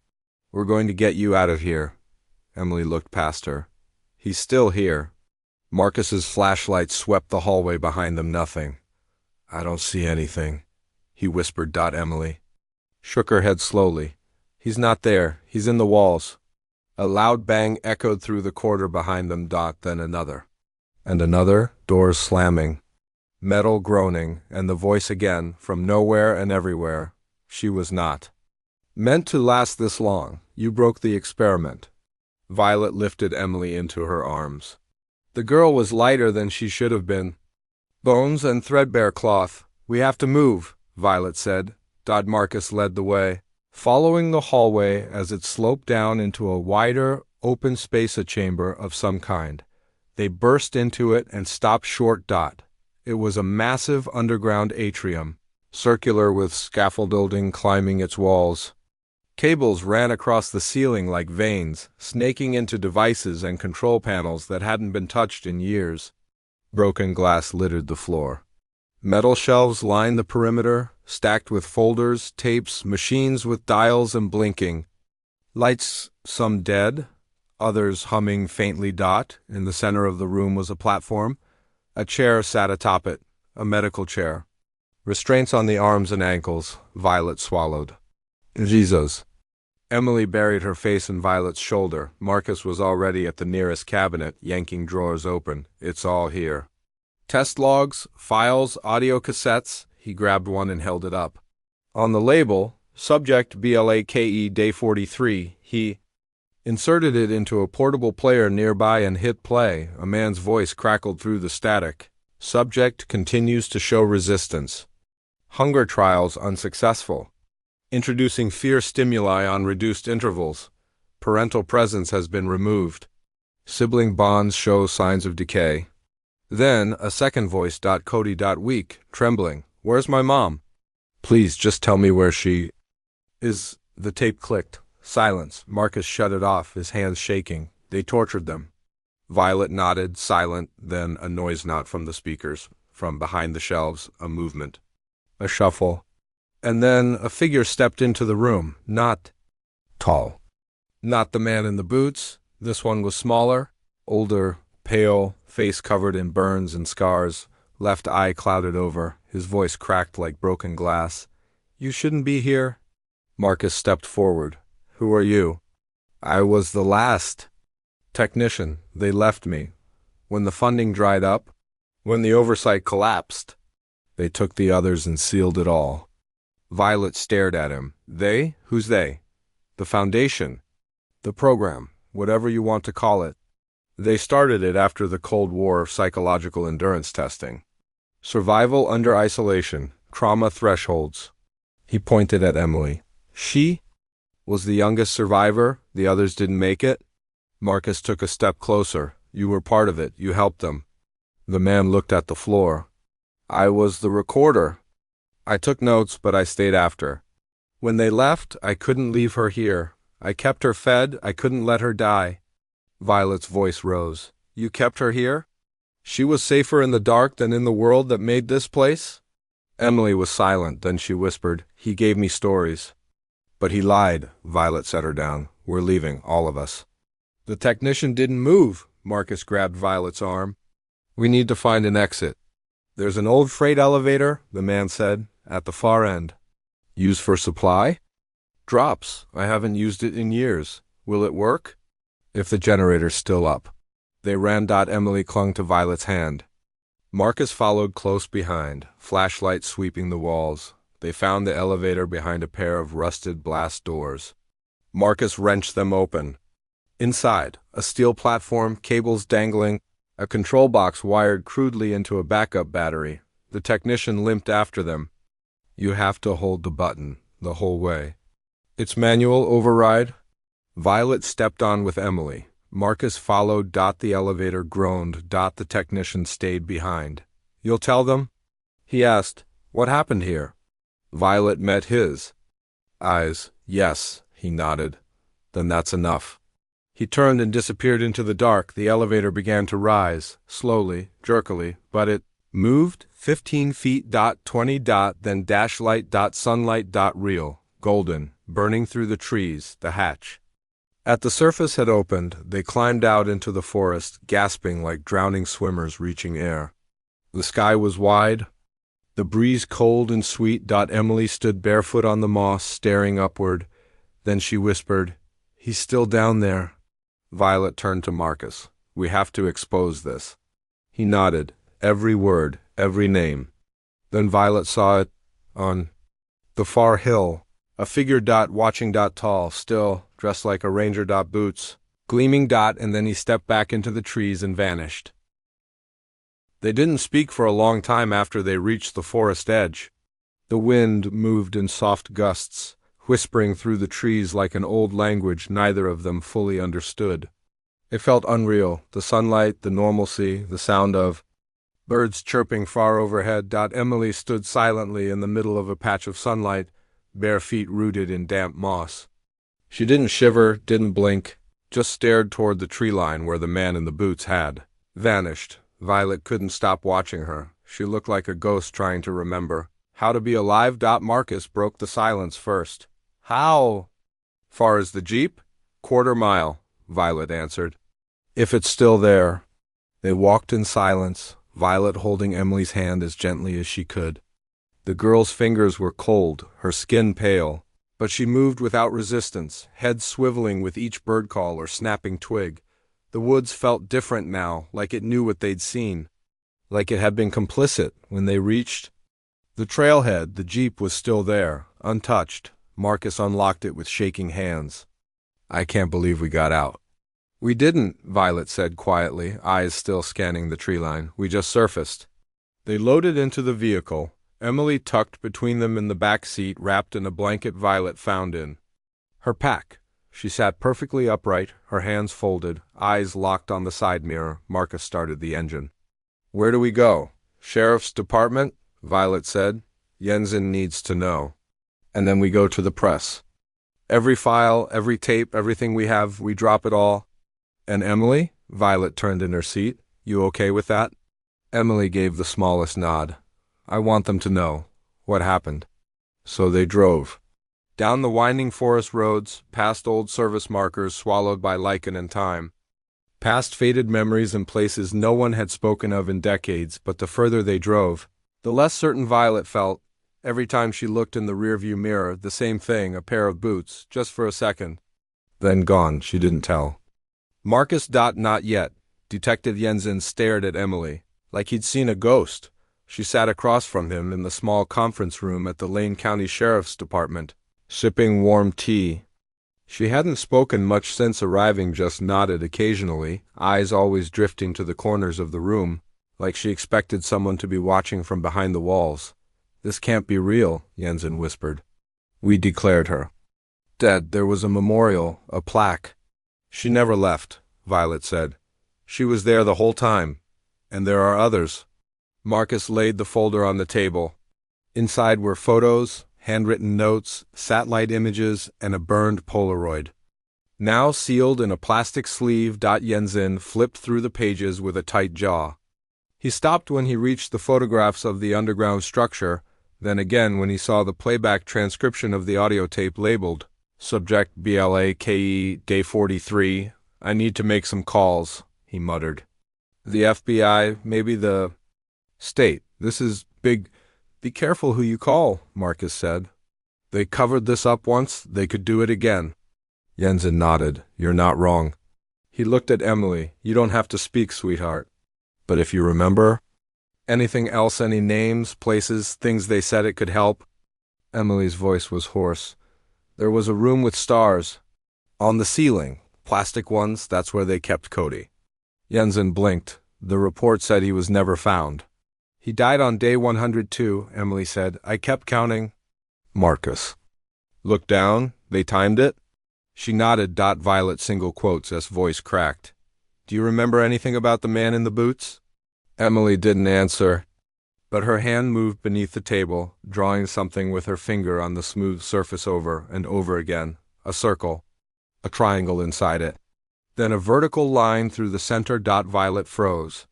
Speaker 1: We're going to get you out of here. Emily looked past her. He's still here. Marcus's flashlight swept the hallway behind them. Nothing. I don't see anything, he whispered. Emily shook her head slowly. He's not there. He's in the walls. A loud bang echoed through the corridor behind them. Then another. And another, doors slamming, metal groaning, and the voice again, from nowhere and everywhere. She was not meant to last this long. You broke the experiment. Violet lifted Emily into her arms. The girl was lighter than she should have been. Bones and threadbare cloth. We have to move, Violet said. Marcus led the way, following the hallway as it sloped down into a wider, open space, a chamber of some kind. They burst into it and stopped short. It was a massive underground atrium, circular with scaffolding climbing its walls. Cables ran across the ceiling like veins, snaking into devices and control panels that hadn't been touched in years. Broken glass littered the floor. Metal shelves lined the perimeter, stacked with folders, tapes, machines with dials and blinking. Lights, some dead, others humming faintly. In the center of the room was a platform. A chair sat atop it, a medical chair. Restraints on the arms and ankles, Violet swallowed. Jesus. Emily buried her face in Violet's shoulder. Marcus was already at the nearest cabinet, yanking drawers open. It's all here. Test logs, files, audio cassettes. He grabbed one and held it up. On the label, Subject BLAKE Day 43, he inserted it into a portable player nearby and hit play. A man's voice crackled through the static. Subject continues to show resistance. Hunger trials unsuccessful. Introducing fear stimuli on reduced intervals. Parental presence has been removed. Sibling bonds show signs of decay. Then, a second voice, Cody, weak, trembling. Where's my mom? Please, just tell me where she is. The tape clicked. Silence. Marcus shut it off, his hands shaking. They tortured them. Violet nodded, silent, then a noise not from the speakers. From behind the shelves, a movement. A shuffle. And then a figure stepped into the room, not tall. Not the man in the boots. This one was smaller, older, pale, face covered in burns and scars, left eye clouded over. His voice cracked like broken glass. You shouldn't be here. Marcus stepped forward. Who are you? I was the last technician. They left me. When the funding dried up, when the oversight collapsed, they took the others and sealed it all. Violet stared at him. They? Who's they? The foundation. The program. Whatever you want to call it. They started it after the Cold War psychological endurance testing. Survival under isolation. Trauma thresholds. He pointed at Emily. She was the youngest survivor. The others didn't make it. Marcus took a step closer. You were part of it. You helped them. The man looked at the floor. I was the recorder. I took notes, but I stayed after. When they left, I couldn't leave her here. I kept her fed. I couldn't let her die. Violet's voice rose. You kept her here? She was safer in the dark than in the world that made this place? Emily was silent, then she whispered, He gave me stories. But he lied. Violet set her down. We're leaving, all of us. The technician didn't move. Marcus grabbed Violet's arm. We need to find an exit. There's an old freight elevator, the man said, at the far end. Used for supply? Drops. I haven't used it in years. Will it work? If the generator's still up. They ran. Emily clung to Violet's hand. Marcus followed close behind, flashlight sweeping the walls. They found the elevator behind a pair of rusted blast doors. Marcus wrenched them open. Inside, a steel platform, cables dangling, a control box wired crudely into a backup battery. The technician limped after them. You have to hold the button the whole way. It's manual override. Violet stepped on with Emily. Marcus followed. The elevator groaned. The technician stayed behind. You'll tell them? He asked. What happened here? Violet met his eyes. Yes, he nodded. Then that's enough. He turned and disappeared into the dark. The elevator began to rise, slowly, jerkily, but it moved 15 feet. 20. Then light. Sunlight. Real, golden, burning through the trees, the hatch. At the surface had opened. They climbed out into the forest, gasping like drowning swimmers reaching air. The sky was wide, the breeze cold and sweet. Emily stood barefoot on the moss, staring upward. Then she whispered, He's still down there. Violet turned to Marcus. We have to expose this. He nodded, every word, every name. Then Violet saw it on the far hill. A figure. Watching. Tall, still, dressed like a ranger. Boots, gleaming. And then he stepped back into the trees and vanished. They didn't speak for a long time after they reached the forest edge. The wind moved in soft gusts, whispering through the trees like an old language neither of them fully understood. It felt unreal, the sunlight, the normalcy, the sound of birds chirping far overhead. Emily stood silently in the middle of a patch of sunlight, bare feet rooted in damp moss. She didn't shiver, didn't blink, just stared toward the tree line where the man in the boots had vanished. Violet couldn't stop watching her. She looked like a ghost trying to remember how to be alive. Marcus broke the silence first. How far is the jeep? 1/4 mile, Violet answered. If it's still there. They walked in silence, Violet holding Emily's hand as gently as she could. The girl's fingers were cold, her skin pale, but she moved without resistance, head swiveling with each bird call or snapping twig. The woods felt different now, like it knew what they'd seen, like it had been complicit when they reached. The trailhead, the jeep, was still there, untouched. Marcus unlocked it with shaking hands. I can't believe we got out. We didn't, Violet said quietly, eyes still scanning the tree line. We just surfaced. They loaded into the vehicle, Emily tucked between them in the back seat, wrapped in a blanket Violet found in her pack. She sat perfectly upright, her hands folded, eyes locked on the side mirror. Marcus started the engine. Where do we go? Sheriff's Department? Violet said. Jensen needs to know. And then we go to the press. Every file, every tape, everything we have, we drop it all. And Emily? Violet turned in her seat. You okay with that? Emily gave the smallest nod. I want them to know what happened. So they drove. Down the winding forest roads, past old service markers swallowed by lichen and time. Past faded memories and places no one had spoken of in decades, but the further they drove, the less certain Violet felt. Every time she looked in the rearview mirror, the same thing, a pair of boots, just for a second. Then gone, she didn't tell. Marcus. Not yet. Detective Jensen stared at Emily, like he'd seen a ghost. She sat across from him in the small conference room at the Lane County Sheriff's Department, sipping warm tea. She hadn't spoken much since arriving, just nodded occasionally, eyes always drifting to the corners of the room, like she expected someone to be watching from behind the walls. This can't be real, Jensen whispered. We declared her dead. There was a memorial, a plaque. She never left, Violet said. She was there the whole time. And there are others. Marcus laid the folder on the table. Inside were photos, handwritten notes, satellite images, and a burned Polaroid. Now sealed in a plastic sleeve. Jensen flipped through the pages with a tight jaw. He stopped when he reached the photographs of the underground structure, then again when he saw the playback transcription of the audio tape labeled, Subject BLAKE Day 43. I need to make some calls, he muttered. The FBI, maybe the state. This is big. Be careful who you call, Marcus said. They covered this up once, they could do it again. Jensen nodded. You're not wrong. He looked at Emily. You don't have to speak, sweetheart. But if you remember? Anything else, any names, places, things they said it could help? Emily's voice was hoarse. There was a room with stars. On the ceiling. Plastic ones, that's where they kept Cody. Jensen blinked. The report said he was never found. He died on day 102, Emily said. I kept counting. Marcus. Look down. They timed it? She nodded. Violet single quotes as voice cracked. Do you remember anything about the man in the boots? Emily didn't answer, but her hand moved beneath the table, drawing something with her finger on the smooth surface over and over again. A circle. A triangle inside it. Then a vertical line through the center. Violet froze.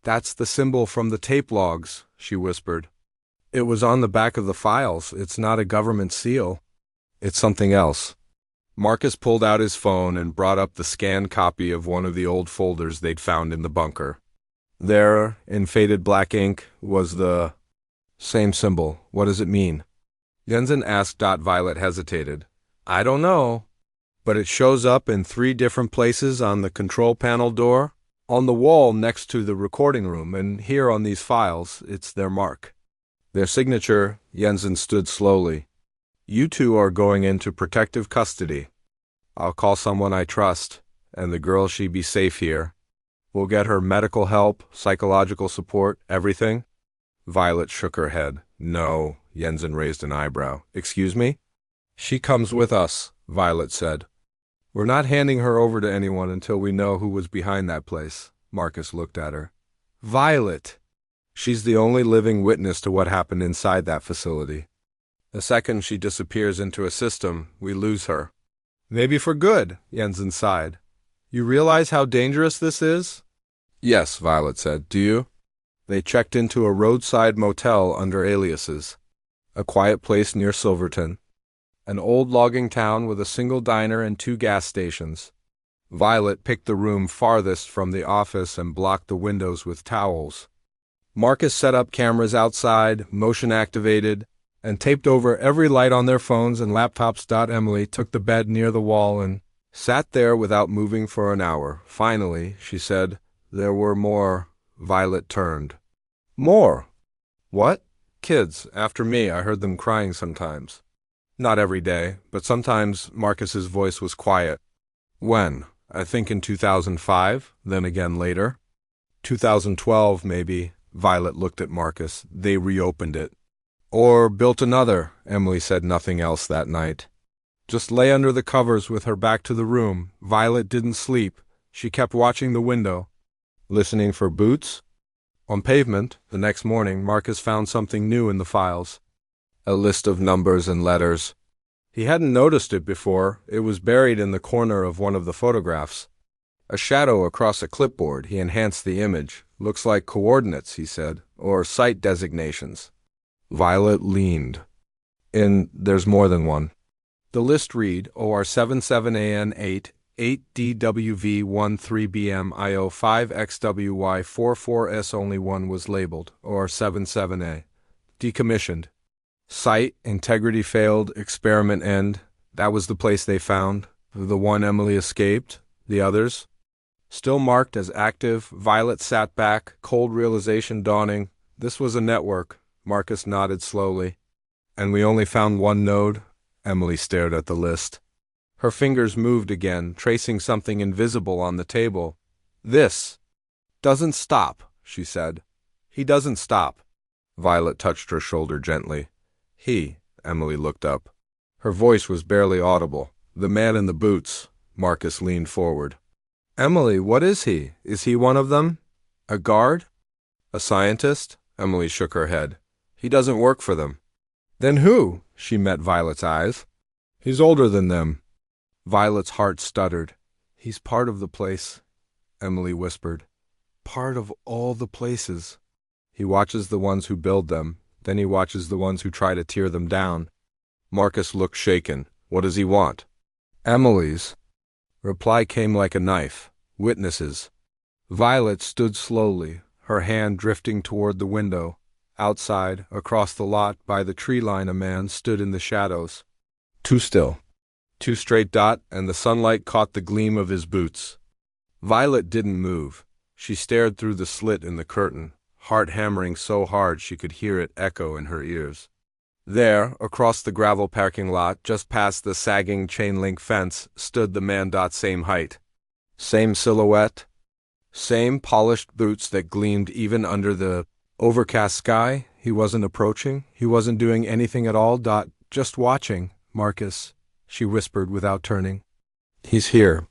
Speaker 1: That's the symbol from the tape logs, she whispered. It was on the back of the files. It's not a government seal. It's something else. Marcus pulled out his phone and brought up the scanned copy of one of the old folders they'd found in the bunker. There, in faded black ink, was the same symbol. What does it mean? Jensen asked. Violet hesitated. I don't know. But it shows up in 3 different places on the control panel door, on the wall next to the recording room, and here on these files. It's their mark. Their signature. Jensen stood slowly. You 2 are going into protective custody. I'll call someone I trust, and the girl, she be safe here. We'll get her medical help, psychological support, everything. Violet shook her head. No, Jensen raised an eyebrow. Excuse me? She comes with us, Violet said. We're not handing her over to anyone until we know who was behind that place. Marcus looked at her. Violet! She's the only living witness to what happened inside that facility. The second she disappears into a system, we lose her. Maybe for good, Jensen sighed. You realize how dangerous this is? Yes, Violet said. Do you? They checked into a roadside motel under aliases. A quiet place near Silverton. An old logging town with a single diner and 2 gas stations. Violet picked the room farthest from the office and blocked the windows with towels. Marcus set up cameras outside, motion activated, and taped over every light on their phones and laptops. Emily took the bed near the wall and sat there without moving for an hour. Finally, she said, "There were more." Violet turned. "More? What?" "Kids, after me. I heard them crying sometimes." "Not every day, but sometimes." Marcus's voice was quiet. "When?" "I think in 2005, then again later." 2012, maybe." Violet looked at Marcus. "They reopened it." "Or built another." Emily said nothing else that night. Just lay under the covers with her back to the room. Violet didn't sleep. She kept watching the window, listening for boots. On pavement, the next morning, Marcus found something new in the files. A list of numbers and letters. He hadn't noticed it before. It was buried in the corner of one of the photographs. A shadow across a clipboard. He enhanced the image. "Looks like coordinates," he said, "or site designations." Violet leaned. There's more than one." The list read, OR77AN8, 8DWV13BMIO5XWY44S. Only one was labeled, OR77A. Decommissioned. Site, integrity failed, experiment end. That was the place they found. The one Emily escaped. The others? Still marked as active. Violet sat back, cold realization dawning. This was a network. Marcus nodded slowly. "And we only found one node?" Emily stared at the list. Her fingers moved again, tracing something invisible on the table. "This doesn't stop," she said. "He doesn't stop." Violet touched her shoulder gently. "He," Emily looked up. Her voice was barely audible. "The man in the boots." Marcus leaned forward. "Emily, what is he? Is he one of them? A guard? A scientist?" Emily shook her head. "He doesn't work for them." "Then who?" She met Violet's eyes. "He's older than them." Violet's heart stuttered. "He's part of the place," Emily whispered. "Part of all the places. He watches the ones who build them, then he watches the ones who try to tear them down." Marcus looked shaken. "What does he want?" "Emily's." Reply came like a knife. "Witnesses." Violet stood slowly, her hand drifting toward the window. Outside, across the lot, by the tree line, a man stood in the shadows. Too still. 2 straight, and the sunlight caught the gleam of his boots. Violet didn't move. She stared through the slit in the curtain, heart hammering so hard she could hear it echo in her ears. There, across the gravel parking lot, just past the sagging chain-link fence, stood the man. Same height. Same silhouette. Same polished boots that gleamed even under the overcast sky. He wasn't approaching. He wasn't doing anything at all. "Just watching, Marcus," she whispered without turning. "He's here."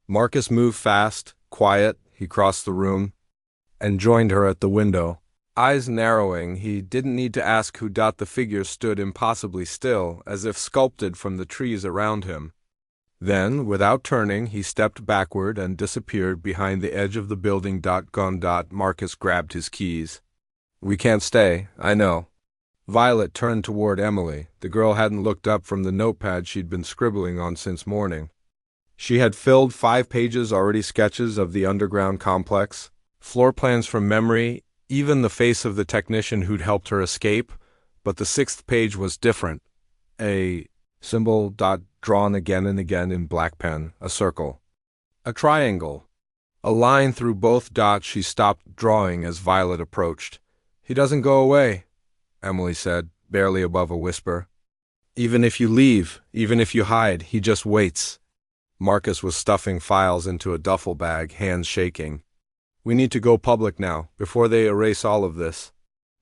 Speaker 1: Marcus moved fast, quiet. He crossed the room and joined her at the window. Eyes narrowing, he didn't need to ask who. The figure stood impossibly still, as if sculpted from the trees around him. Then, without turning, he stepped backward and disappeared behind the edge of the building. Gone. Marcus grabbed his keys. "We can't stay, I know." Violet turned toward Emily. The girl hadn't looked up from the notepad she'd been scribbling on since morning. She had filled 5 pages already, sketches of the underground complex, floor plans from memory, even the face of the technician who'd helped her escape, but the 6th page was different. A symbol. Drawn again and again in black pen, a circle. A triangle. A line through both dots. She stopped drawing as Violet approached. "He doesn't go away," Emily said, barely above a whisper. "Even if you leave, even if you hide, he just waits." Marcus was stuffing files into a duffel bag, hands shaking. "We need to go public now, before they erase all of this."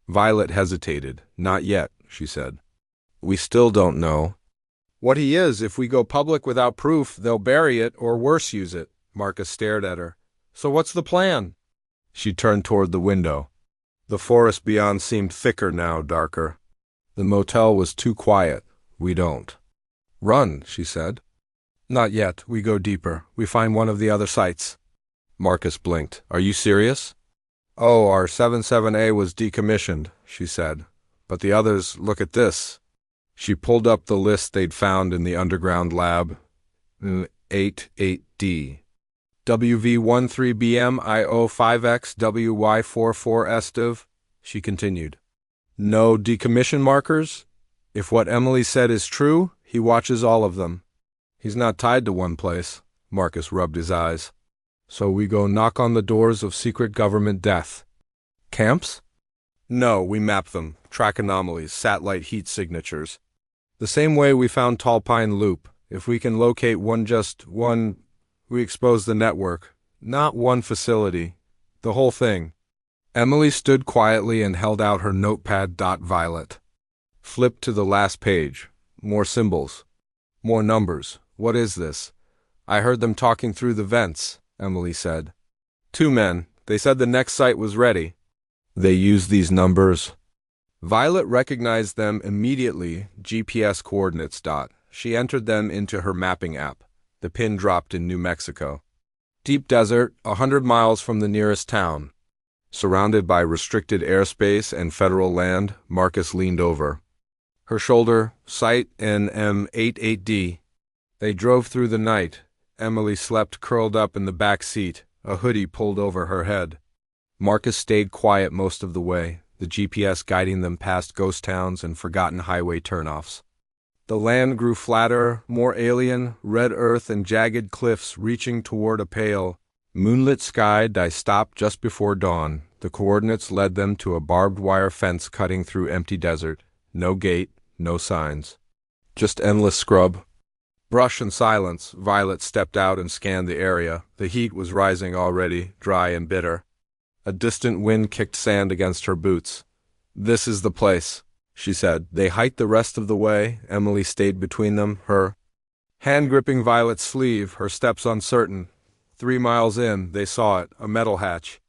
Speaker 1: Violet hesitated. "Not yet," she said. "We still don't know what he is. If we go public without proof, they'll bury it or worse, use it." Marcus stared at her. "So what's the plan?" She turned toward the window. The forest beyond seemed thicker now, darker. The motel was too quiet. "We don't run," she said. "Not yet. We go deeper. We find one of the other sites." Marcus blinked. "Are you serious?" "Oh, our 77A was decommissioned," she said. "But the others, look at this." She pulled up the list they'd found in the underground lab. 88D. WV13BMIO5XWY44STIV. she continued. No decommission markers? If what Emily said is true, he watches all of them. He's not tied to one place. Marcus rubbed his eyes. So we go knock on the doors of secret government death. Camps? No, we map them, track anomalies, satellite heat signatures. The same way we found Tall Pine Loop. If we can locate just one, we expose the network. Not one facility. The whole thing. Emily stood quietly and held out her notepad. Violet flipped to the last page. More symbols. More numbers. What is this? I heard them talking through the vents, Emily said. 2 men. They said the next site was ready. They used these numbers. Violet recognized them immediately. GPS coordinates. She entered them into her mapping app. The pin dropped in New Mexico. Deep desert, 100 miles from the nearest town. Surrounded by restricted airspace and federal land, Marcus leaned over. Her shoulder, site NM88D. They drove through the night. Emily slept curled up in the back seat, a hoodie pulled over her head. Marcus stayed quiet most of the way, the GPS guiding them past ghost towns and forgotten highway turnoffs. The land grew flatter, more alien, red earth and jagged cliffs reaching toward a pale, moonlit sky. They stopped just before dawn. The coordinates led them to a barbed wire fence cutting through empty desert. No gate, no signs. Just endless scrub. Brush and silence. Violet stepped out and scanned the area. The heat was rising already, dry and bitter. A distant wind kicked sand against her boots. This is the place, she said. They hiked the rest of the way. Emily stayed between them, her hand gripping Violet's sleeve, her steps uncertain. 3 miles in, they saw it, a metal hatch.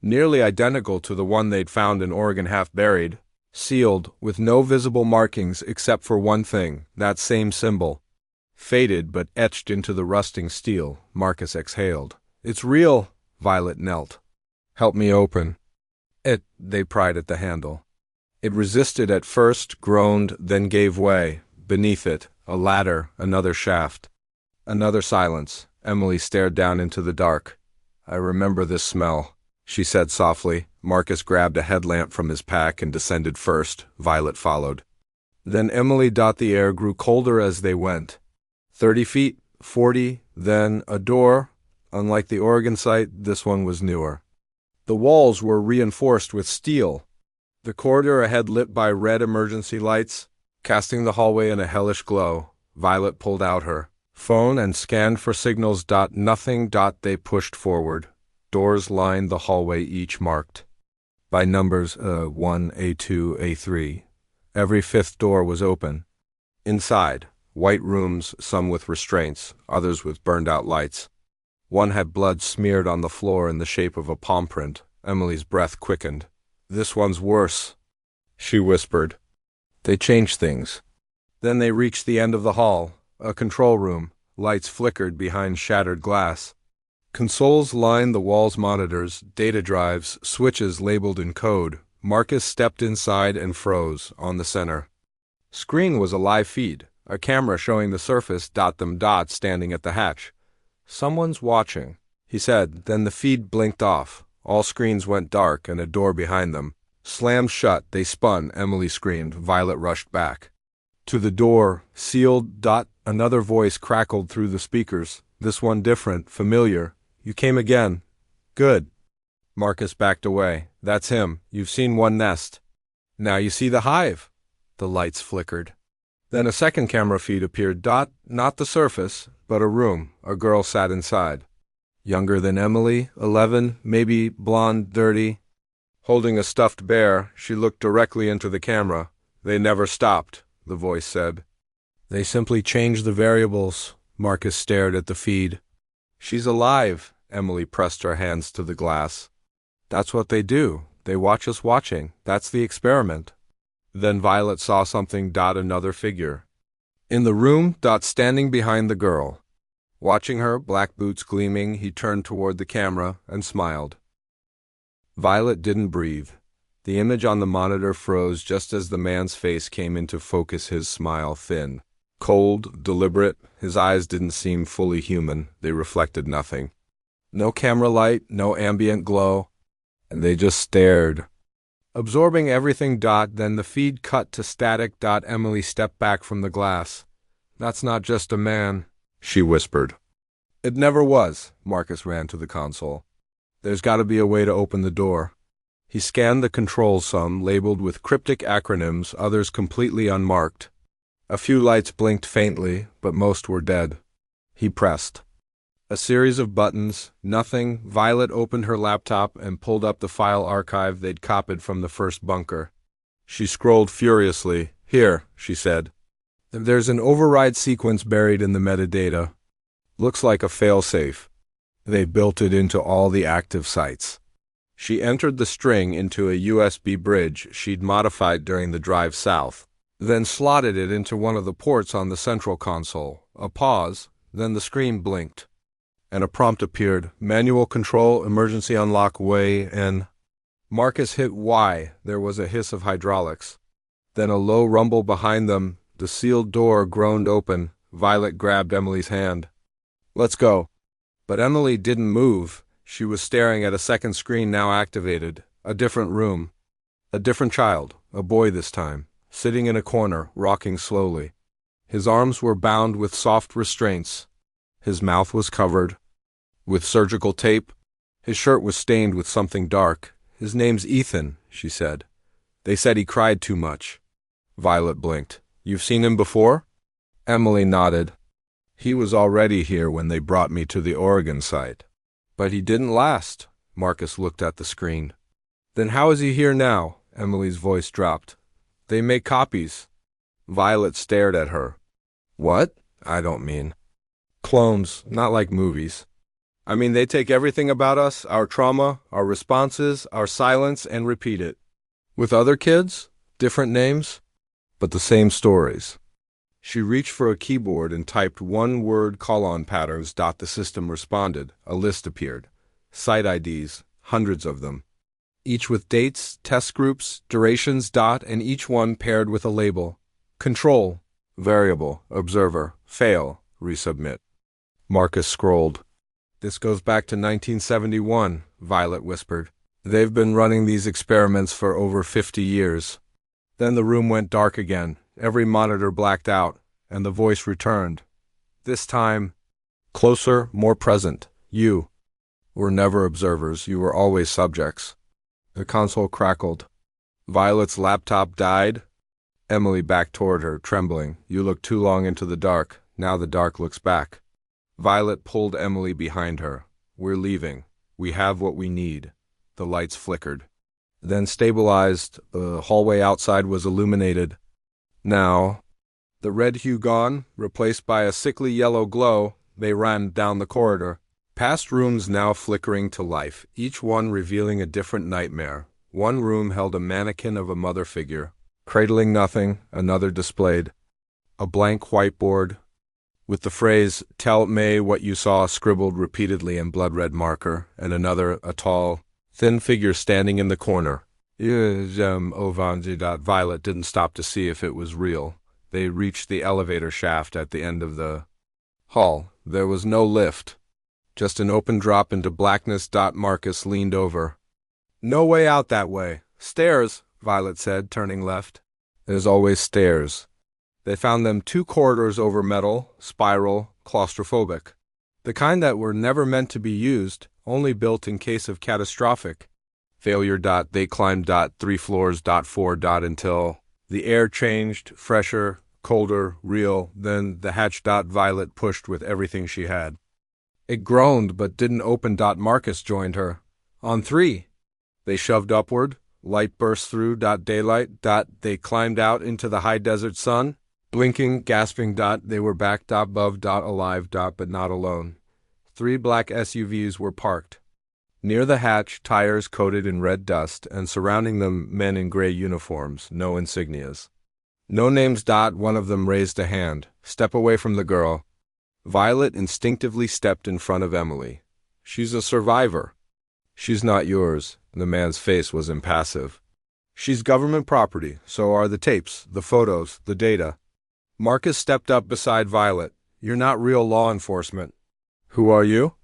Speaker 1: Nearly identical to the one they'd found in Oregon, half buried. Sealed, with no visible markings except for one thing, that same symbol. Faded but etched into the rusting steel. Marcus exhaled. It's real, Violet knelt. Help me open. They pried at the handle. It resisted at first, groaned, then gave way. Beneath it, a ladder, another shaft. Another silence. Emily stared down into the dark. I remember this smell, she said softly. Marcus grabbed a headlamp from his pack and descended first. Violet followed. Then Emily. The air grew colder as they went. 30 feet, 40, then a door. Unlike the Oregon site, this one was newer. The walls were reinforced with steel. The corridor ahead lit by red emergency lights, casting the hallway in a hellish glow. Violet pulled out her phone and scanned for signals. Nothing. They pushed forward. Doors lined the hallway, each marked by numbers A1, A2, A3. Every 5th door was open. Inside, white rooms, some with restraints, others with burned-out lights. One had blood smeared on the floor in the shape of a palm print. Emily's breath quickened. This one's worse, she whispered. They changed things. Then they reached the end of the hall, a control room. Lights flickered behind shattered glass. Consoles lined the wall's monitors, data drives, switches labeled in code. Marcus stepped inside and froze, on the center. Screen was a live feed, a camera showing the surface. Them dots standing at the hatch. Someone's watching, he said. Then the feed blinked off. All screens went dark and a door behind them slammed shut. They spun. Emily screamed. Violet rushed back to the door, sealed. Another voice crackled through the speakers. This one different, familiar. You came again. Good. Marcus backed away. That's him. You've seen one nest. Now you see the hive. The lights flickered. Then a second camera feed appeared. Not the surface, but a room. A girl sat inside. Younger than Emily, 11, maybe blonde, dirty. Holding a stuffed bear, she looked directly into the camera. They never stopped, the voice said. They simply changed the variables. Marcus stared at the feed. She's alive. Emily pressed her hands to the glass. That's what they do. They watch us watching. That's the experiment. Then Violet saw something. Another figure. In the room. Standing behind the girl. Watching her, black boots gleaming, he turned toward the camera and smiled. Violet didn't breathe. The image on the monitor froze just as the man's face came into focus, his smile thin. Cold, deliberate, his eyes didn't seem fully human. They reflected nothing. No camera light, no ambient glow. And they just stared. Absorbing everything. Then the feed cut to static. Emily stepped back from the glass. That's not just a man, she whispered. It never was. Marcus ran to the console. There's got to be a way to open the door. He scanned the controls, some labeled with cryptic acronyms, others completely unmarked. A few lights blinked faintly, but most were dead. He pressed. A series of buttons, nothing. Violet opened her laptop and pulled up the file archive they'd copied from the first bunker. She scrolled furiously. Here, she said. There's an override sequence buried in the metadata. Looks like a failsafe. They built it into all the active sites. She entered the string into a USB bridge she'd modified during the drive south, then slotted it into one of the ports on the central console. A pause, then the screen blinked, and a prompt appeared. Manual control, emergency unlock way in. Marcus hit Y. There was a hiss of hydraulics. Then a low rumble behind them. The sealed door groaned open. Violet grabbed Emily's hand. Let's go. But Emily didn't move. She was staring at a second screen now activated. A different room. A different child, a boy this time, sitting in a corner, rocking slowly. His arms were bound with soft restraints. His mouth was covered with surgical tape. His shirt was stained with something dark. His name's Ethan, she said. They said he cried too much. Violet blinked. You've seen him before? Emily nodded. He was already here when they brought me to the Oregon site. But he didn't last. Marcus looked at the screen. Then how is he here now? Emily's voice dropped. They make copies. Violet stared at her. What? I don't mean. Clones, not like movies. I mean, they take everything about us, our trauma, our responses, our silence, and repeat it. With other kids? Different names? But the same stories. She reached for a keyboard and typed one-word colon patterns. The system responded. A list appeared. Site IDs, hundreds of them. Each with dates, test groups, durations. And each one paired with a label. Control, variable, observer, fail, resubmit. Marcus scrolled. This goes back to 1971, Violet whispered. They've been running these experiments for over 50 years. Then the room went dark again. Every monitor blacked out, and the voice returned. This time, closer, more present. You were never observers. You were always subjects. The console crackled. Violet's laptop died. Emily backed toward her, trembling. You looked too long into the dark. Now the dark looks back. Violet pulled Emily behind her. We're leaving. We have what we need. The lights flickered. Then stabilized. The hallway outside was illuminated. Now, the red hue gone, replaced by a sickly yellow glow, they ran down the corridor. Past rooms now flickering to life, each one revealing a different nightmare. One room held a mannequin of a mother figure, cradling nothing, another displayed a blank whiteboard, with the phrase, "Tell May what you saw," scribbled repeatedly in blood-red marker, and another, a tall, thin figure standing in the corner. Violet didn't stop to see if it was real. They reached the elevator shaft at the end of the hall. There was no lift, just an open drop into blackness. Marcus leaned over. No way out that way. Stairs, Violet said, turning left. There's always stairs. They found them 2 corridors over metal, spiral, claustrophobic. The kind that were never meant to be used, only built in case of catastrophic failure. They climbed 3 floors. 4 until the air changed, fresher, colder, real. Then the hatch. Violet pushed with everything she had. It groaned but didn't open. Marcus joined her. On 3. They shoved upward. Light burst through. Daylight. They climbed out into the high desert sun. Blinking, gasping. They were back. Above. Alive. But not alone. 3 black SUVs were parked. Near the hatch, tires coated in red dust, and surrounding them men in gray uniforms, no insignias. No names. One of them raised a hand. Step away from the girl. Violet instinctively stepped in front of Emily. She's a survivor. She's not yours. The man's face was impassive. She's government property, so are the tapes, the photos, the data. Marcus stepped up beside Violet. You're not real law enforcement. Who are you?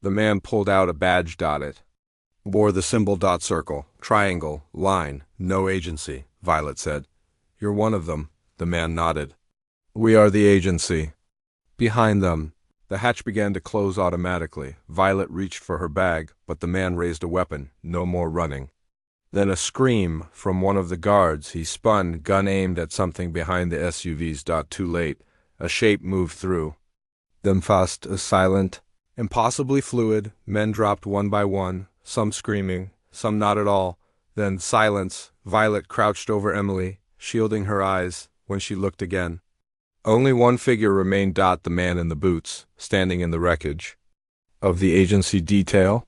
Speaker 1: The man pulled out a badge. It Bore the symbol dot circle, triangle, line, no agency, Violet said. You're one of them, the man nodded. We are the agency. Behind them. The hatch began to close automatically. Violet reached for her bag, but the man raised a weapon. No more running. Then a scream from one of the guards. He spun, gun aimed at something behind the SUVs. Too late. A shape moved through. Then fast, a silent, impossibly fluid. Men dropped one by one, some screaming, some not at all. Then silence. Violet crouched over Emily, shielding her eyes, when she looked again. Only one figure remained. The man in the boots, standing in the wreckage of the agency detail.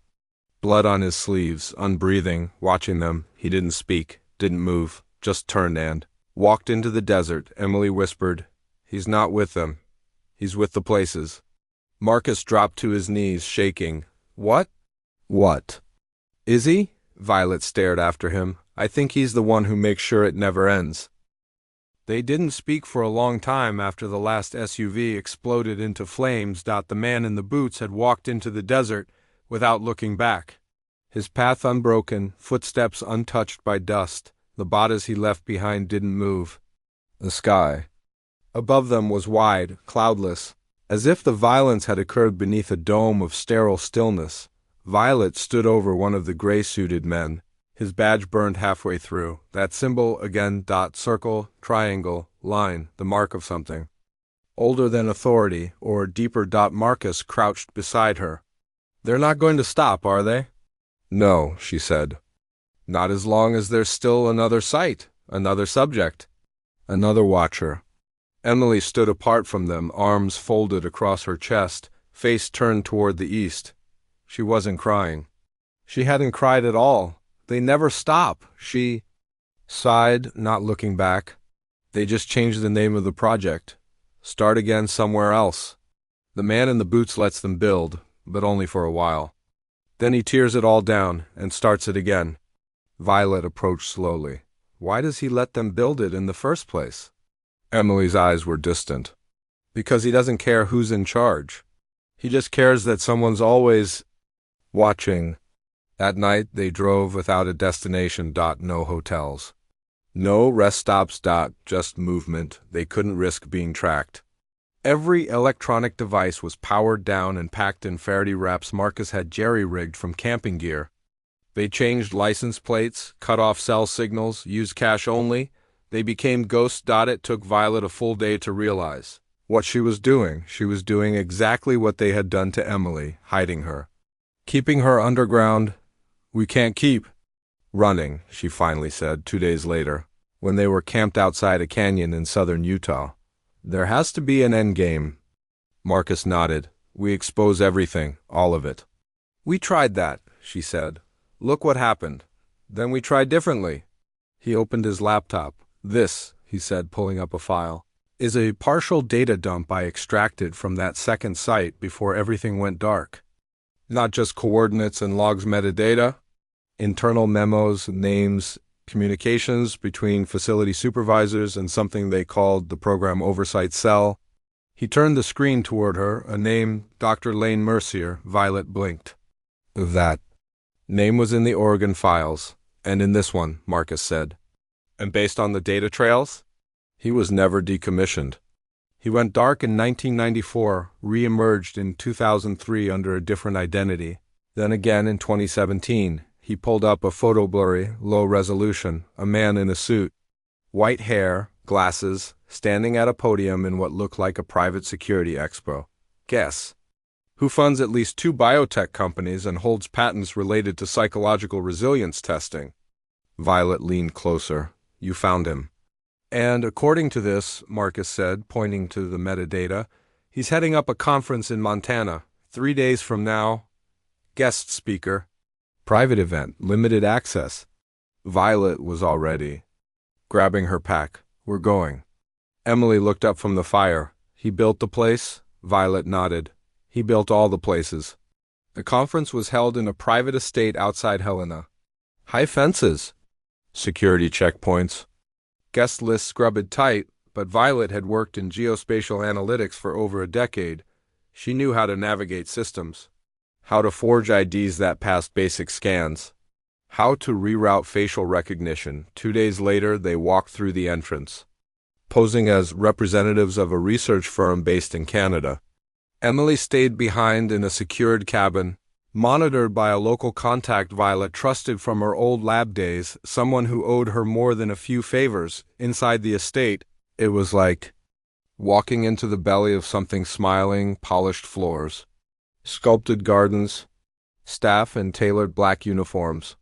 Speaker 1: Blood on his sleeves, unbreathing, watching them. He didn't speak, didn't move, just turned and walked into the desert. Emily whispered, He's not with them. He's with the places. Marcus dropped to his knees, shaking. What? What? Is he? Violet stared after him. I think he's the one who makes sure it never ends. They didn't speak for a long time after the last SUV exploded into flames. The man in the boots had walked into the desert without looking back. His path unbroken, footsteps untouched by dust. The bodies he left behind didn't move. The sky above them was wide, cloudless, as if the violence had occurred beneath a dome of sterile stillness. Violet stood over one of the gray-suited men. His badge burned halfway through. That symbol again, circle, triangle, line, the mark of something. Older than authority, or deeper. Marcus crouched beside her. They're not going to stop, are they? No, she said. Not as long as there's still another site, another subject, another watcher. Emily stood apart from them, arms folded across her chest, face turned toward the east. She wasn't crying. She hadn't cried at all. They never stop. She sighed, not looking back. They just changed the name of the project. Start again somewhere else. The man in the boots lets them build, but only for a while. Then he tears it all down and starts it again. Violet approached slowly. Why does he let them build it in the first place? Emily's eyes were distant. Because he doesn't care who's in charge. He just cares that someone's always watching. At night, they drove without a destination. No hotels. No rest stops. Just movement. They couldn't risk being tracked. Every electronic device was powered down and packed in Faraday wraps Marcus had jerry-rigged from camping gear. They changed license plates, cut off cell signals, used cash only. They became ghosts. It took Violet a full day to realize what she was doing. She was doing exactly what they had done to Emily, hiding her. Keeping her underground. We can't keep running, she finally said 2 days later, when they were camped outside a canyon in southern Utah. There has to be an endgame. Marcus nodded. We expose everything, all of it. We tried that, she said. Look what happened. Then we tried differently. He opened his laptop. This, he said, pulling up a file, is a partial data dump I extracted from that second site before everything went dark. Not just coordinates and logs metadata, internal memos, names, communications between facility supervisors and something they called the Program Oversight Cell. He turned the screen toward her, a name, Dr. Lane Mercier. Violet blinked. That name was in the Oregon files, and in this one, Marcus said. And based on the data trails? He was never decommissioned. He went dark in 1994, re-emerged in 2003 under a different identity. Then again in 2017, he pulled up a photo blurry, low resolution, a man in a suit. White hair, glasses, standing at a podium in what looked like a private security expo. Guess. Who funds at least 2 biotech companies and holds patents related to psychological resilience testing? Violet leaned closer. You found him. And according to this, Marcus said, pointing to the metadata, he's heading up a conference in Montana, 3 days from now. Guest speaker. Private event, limited access. Violet was already grabbing her pack. We're going. Emily looked up from the fire. He built the place? Violet nodded. He built all the places. The conference was held in a private estate outside Helena. High fences. Security checkpoints. Guest list scrubbed tight, but Violet had worked in geospatial analytics for over a decade. She knew how to navigate systems. how to forge IDs that passed basic scans, how to reroute facial recognition. 2 days later, they walked through the entrance, posing as representatives of a research firm based in Canada. Emily stayed behind in a secured cabin, monitored by a local contact Violet trusted from her old lab days, someone who owed her more than a few favors. Inside the estate, it was like walking into the belly of something smiling, polished floors, sculpted gardens, staff in tailored black uniforms.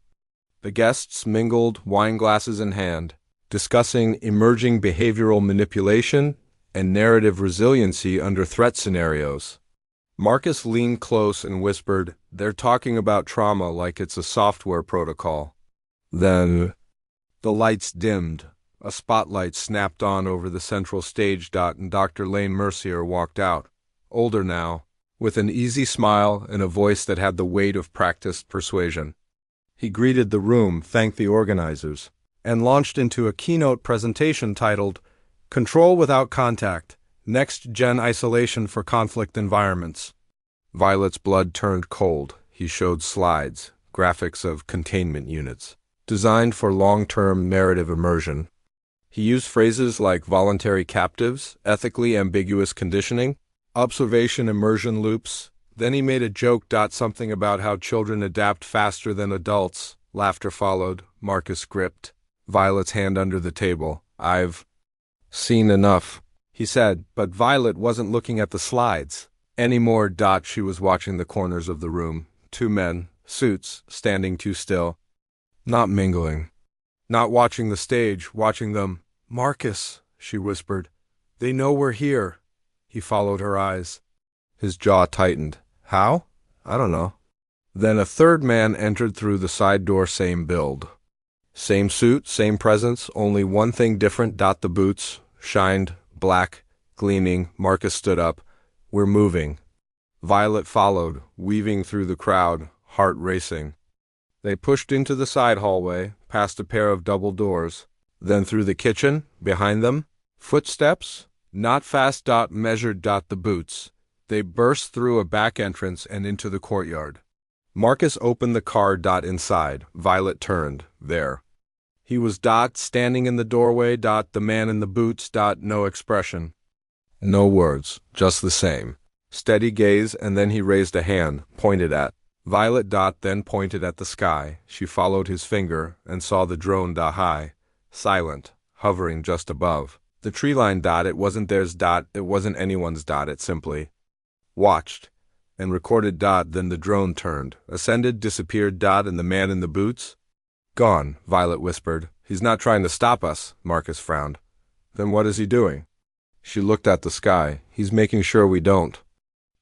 Speaker 1: The guests mingled, wine glasses in hand, discussing emerging behavioral manipulation and narrative resiliency under threat scenarios. Marcus leaned close and whispered, "They're talking about trauma like it's a software protocol." Then the lights dimmed. A spotlight snapped on over the central stage, and Dr. Lane Mercier walked out, older now, with an easy smile and a voice that had the weight of practiced persuasion. He greeted the room, thanked the organizers, and launched into a keynote presentation titled, "Control Without Contact, Next-Gen Isolation for Conflict Environments." Violet's blood turned cold. He showed slides, graphics of containment units, designed for long-term narrative immersion. He used phrases like voluntary captives, ethically ambiguous conditioning, observation immersion loops. Then he made a joke. Something about how children adapt faster than adults. Laughter followed. Marcus gripped Violet's hand under the table. "I've seen enough," he said, but Violet wasn't looking at the slides anymore. She was watching the corners of the room. Two men, suits, standing too still. Not mingling. Not watching the stage, watching them. "Marcus," she whispered. "They know we're here." He followed her eyes. His jaw tightened. "How? I don't know." Then a third man entered through the side door. Same build. Same suit, same presence, only one thing different. The boots shined, black, gleaming. Marcus stood up. "We're moving." Violet followed, weaving through the crowd, heart racing. They pushed into the side hallway, past a pair of double doors, then through the kitchen, behind them. Footsteps, not fast. Measured. The boots. They burst through a back entrance and into the courtyard. Marcus opened the car. Inside. Violet turned. There he was. Standing in the doorway. The man in the boots. No expression. No words, just the same steady gaze, and then he raised a hand, pointed at Violet. Then pointed at the sky. She followed his finger and saw the drone. High, silent, hovering just above the tree line. It wasn't theirs. It wasn't anyone's. It simply watched and recorded. Then the drone turned, ascended, disappeared. And the man in the boots? Gone, Violet whispered. "He's not trying to stop us," Marcus frowned. "Then what is he doing?" She looked at the sky. "He's making sure we don't."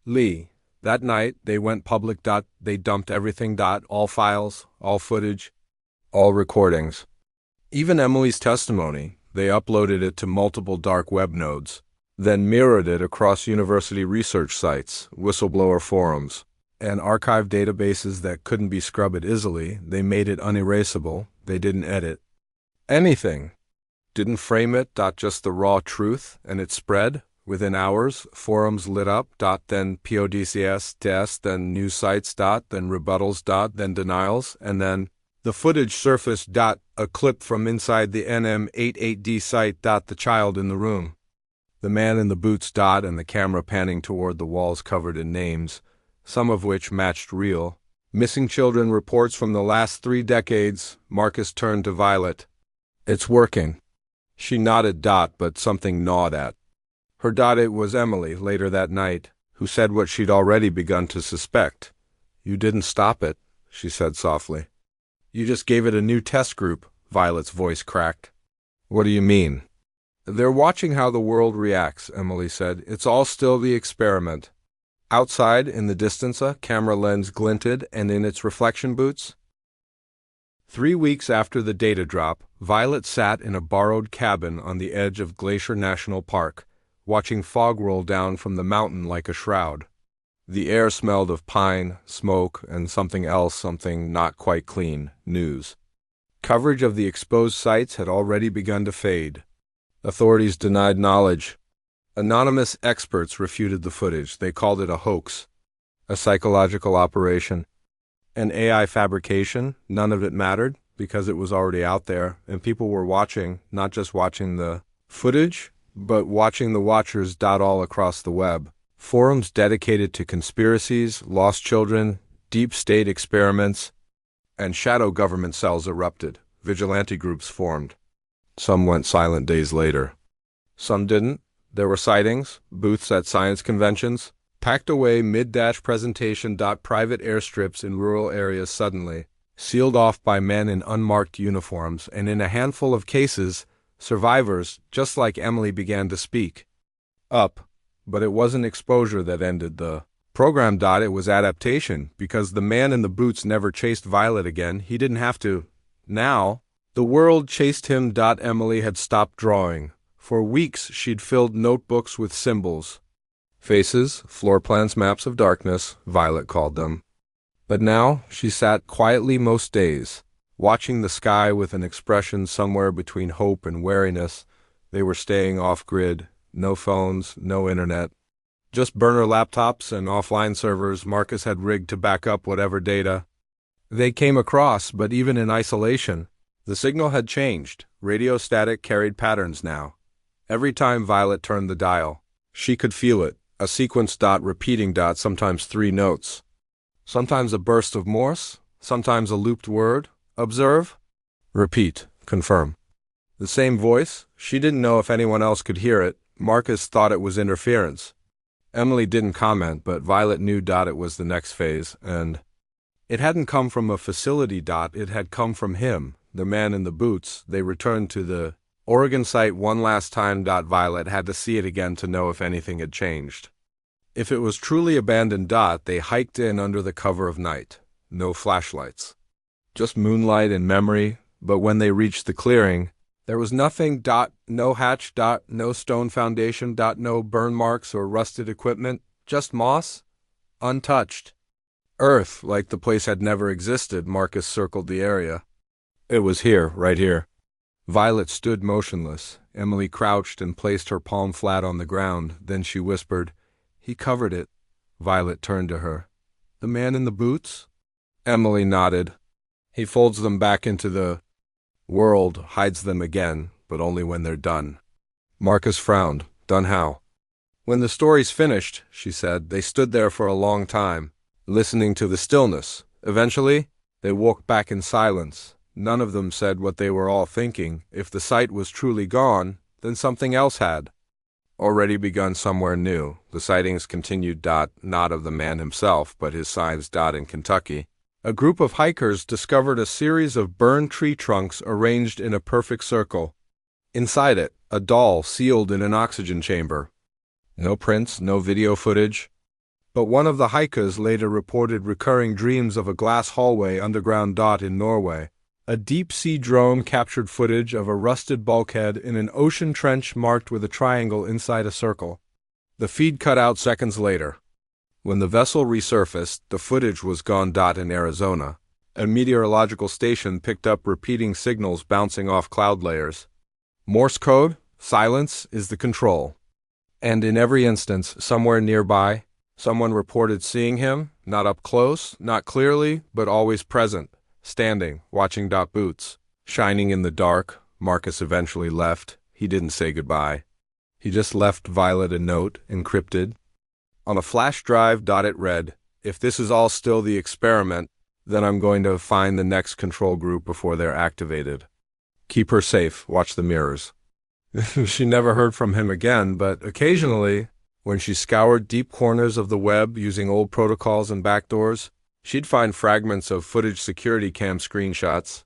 Speaker 1: Lee. That night, they went public. They dumped everything. All files, all footage, all recordings. Even Emily's testimony. They uploaded it to multiple dark web nodes, then mirrored it across university research sites, whistleblower forums, and archive databases that couldn't be scrubbed easily. They made it unerasable. They didn't edit anything. Didn't frame it. Just the raw truth, and it spread. Within hours, forums lit up. Then PODCS tests, then news sites. Then rebuttals. Then denials, and then the footage surfaced. A clip from inside the NM88D site. The child in the room. The man in the boots. And the camera panning toward the walls covered in names, some of which matched real missing children reports from the last 3 decades. Marcus turned to Violet. "It's working." She nodded. But something gnawed at her. It was Emily, later that night, who said what she'd already begun to suspect. "You didn't stop it," she said softly. "You just gave it a new test group," Violet's voice cracked. "What do you mean?" "They're watching how the world reacts," Emily said. "It's all still the experiment." Outside, in the distance, a camera lens glinted, and in its reflection boots. 3 weeks after the data drop, Violet sat in a borrowed cabin on the edge of Glacier National Park, watching fog roll down from the mountain like a shroud. The air smelled of pine, smoke, and something else, something not quite clean, news. Coverage of the exposed sites had already begun to fade. Authorities denied knowledge. Anonymous experts refuted the footage. They called it a hoax. A psychological operation. An AI fabrication, none of it mattered because it was already out there, and people were watching, not just watching the footage, but watching the watchers dot all across the web. Forums dedicated to conspiracies, lost children, deep state experiments, and shadow government cells erupted. Vigilante groups formed. Some went silent days later. Some didn't. There were sightings, booths at science conventions, packed away mid-presentation. Private airstrips in rural areas suddenly, sealed off by men in unmarked uniforms, and in a handful of cases, survivors, just like Emily, began to speak up. But it wasn't exposure that ended the program. It was adaptation, because the man in the boots never chased Violet again. He didn't have to. Now, the world chased him. Emily had stopped drawing. For weeks, she'd filled notebooks with symbols. Faces, floor plans, maps of darkness, Violet called them. But now, she sat quietly most days, watching the sky with an expression somewhere between hope and wariness. They were staying off-grid, no phones, no internet. Just burner laptops and offline servers Marcus had rigged to back up whatever data they came across. But even in isolation, the signal had changed. Radio static carried patterns now. Every time Violet turned the dial, she could feel it, a sequence repeating sometimes 3 notes. Sometimes a burst of Morse, sometimes a looped word. Observe, repeat, confirm. The same voice. She didn't know if anyone else could hear it. Marcus thought it was interference. Emily didn't comment, but Violet knew it was the next phase, and it hadn't come from a facility. It had come from him, the man in the boots. They returned to the Oregon site one last time. Violet had to see it again to know if anything had changed. If it was truly abandoned. They hiked in under the cover of night. No flashlights. Just moonlight and memory. But when they reached the clearing, there was nothing. No hatch. No stone foundation. No burn marks or rusted equipment. Just moss. Untouched. Earth, like the place had never existed. Marcus circled the area. It was here, right here. Violet stood motionless. Emily crouched and placed her palm flat on the ground. Then she whispered, "He covered it." Violet turned to her. "The man in the boots?" Emily nodded. "He folds them back into the world, hides them again, but only when they're done." Marcus frowned. "Done how?" "When the story's finished," she said. They stood there for a long time, listening to the stillness. Eventually, they walked back in silence. None of them said what they were all thinking. If the site was truly gone, then something else had already begun somewhere new. The sightings continued. Not of the man himself, but his signs. In Kentucky, a group of hikers discovered a series of burned tree trunks arranged in a perfect circle. Inside it, a doll sealed in an oxygen chamber. No prints, no video footage. But one of the hikers later reported recurring dreams of a glass hallway underground. In Norway, a deep-sea drone captured footage of a rusted bulkhead in an ocean trench marked with a triangle inside a circle. The feed cut out seconds later. When the vessel resurfaced, the footage was gone. In Arizona, a meteorological station picked up repeating signals bouncing off cloud layers. Morse code, silence, is the control. And in every instance, somewhere nearby, someone reported seeing him, not up close, not clearly, but always present. Standing, watching. Boots shining in the dark. Marcus eventually left. He didn't say goodbye. He just left Violet a note, encrypted. On a flash drive. It read, "If this is all still the experiment, then I'm going to find the next control group before they're activated. Keep her safe. Watch the mirrors." She never heard from him again, but occasionally, when she scoured deep corners of the web using old protocols and backdoors, she'd find fragments of footage, security cam screenshots,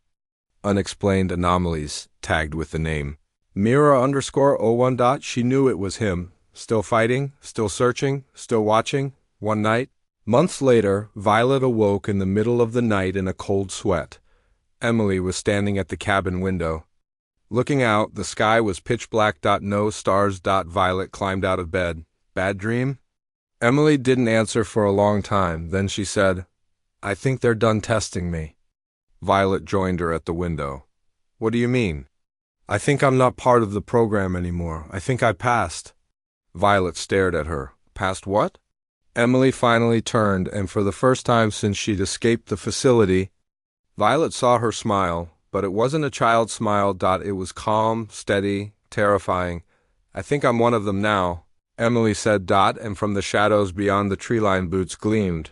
Speaker 1: unexplained anomalies tagged with the name Mira_01. She knew it was him, still fighting, still searching, still watching. One night, months later, Violet awoke in the middle of the night in a cold sweat. Emily was standing at the cabin window. Looking out, the sky was pitch black. No stars. Violet climbed out of bed. "Bad dream?" Emily didn't answer for a long time. Then she said, "I think they're done testing me." Violet joined her at the window. "What do you mean?" "I think I'm not part of the program anymore. I think I passed." Violet stared at her. "Passed what?" Emily finally turned, and for the first time since she'd escaped the facility, Violet saw her smile, but it wasn't a child's smile. It was calm, steady, terrifying. "I think I'm one of them now," Emily said. And from the shadows beyond the tree-lined booths gleamed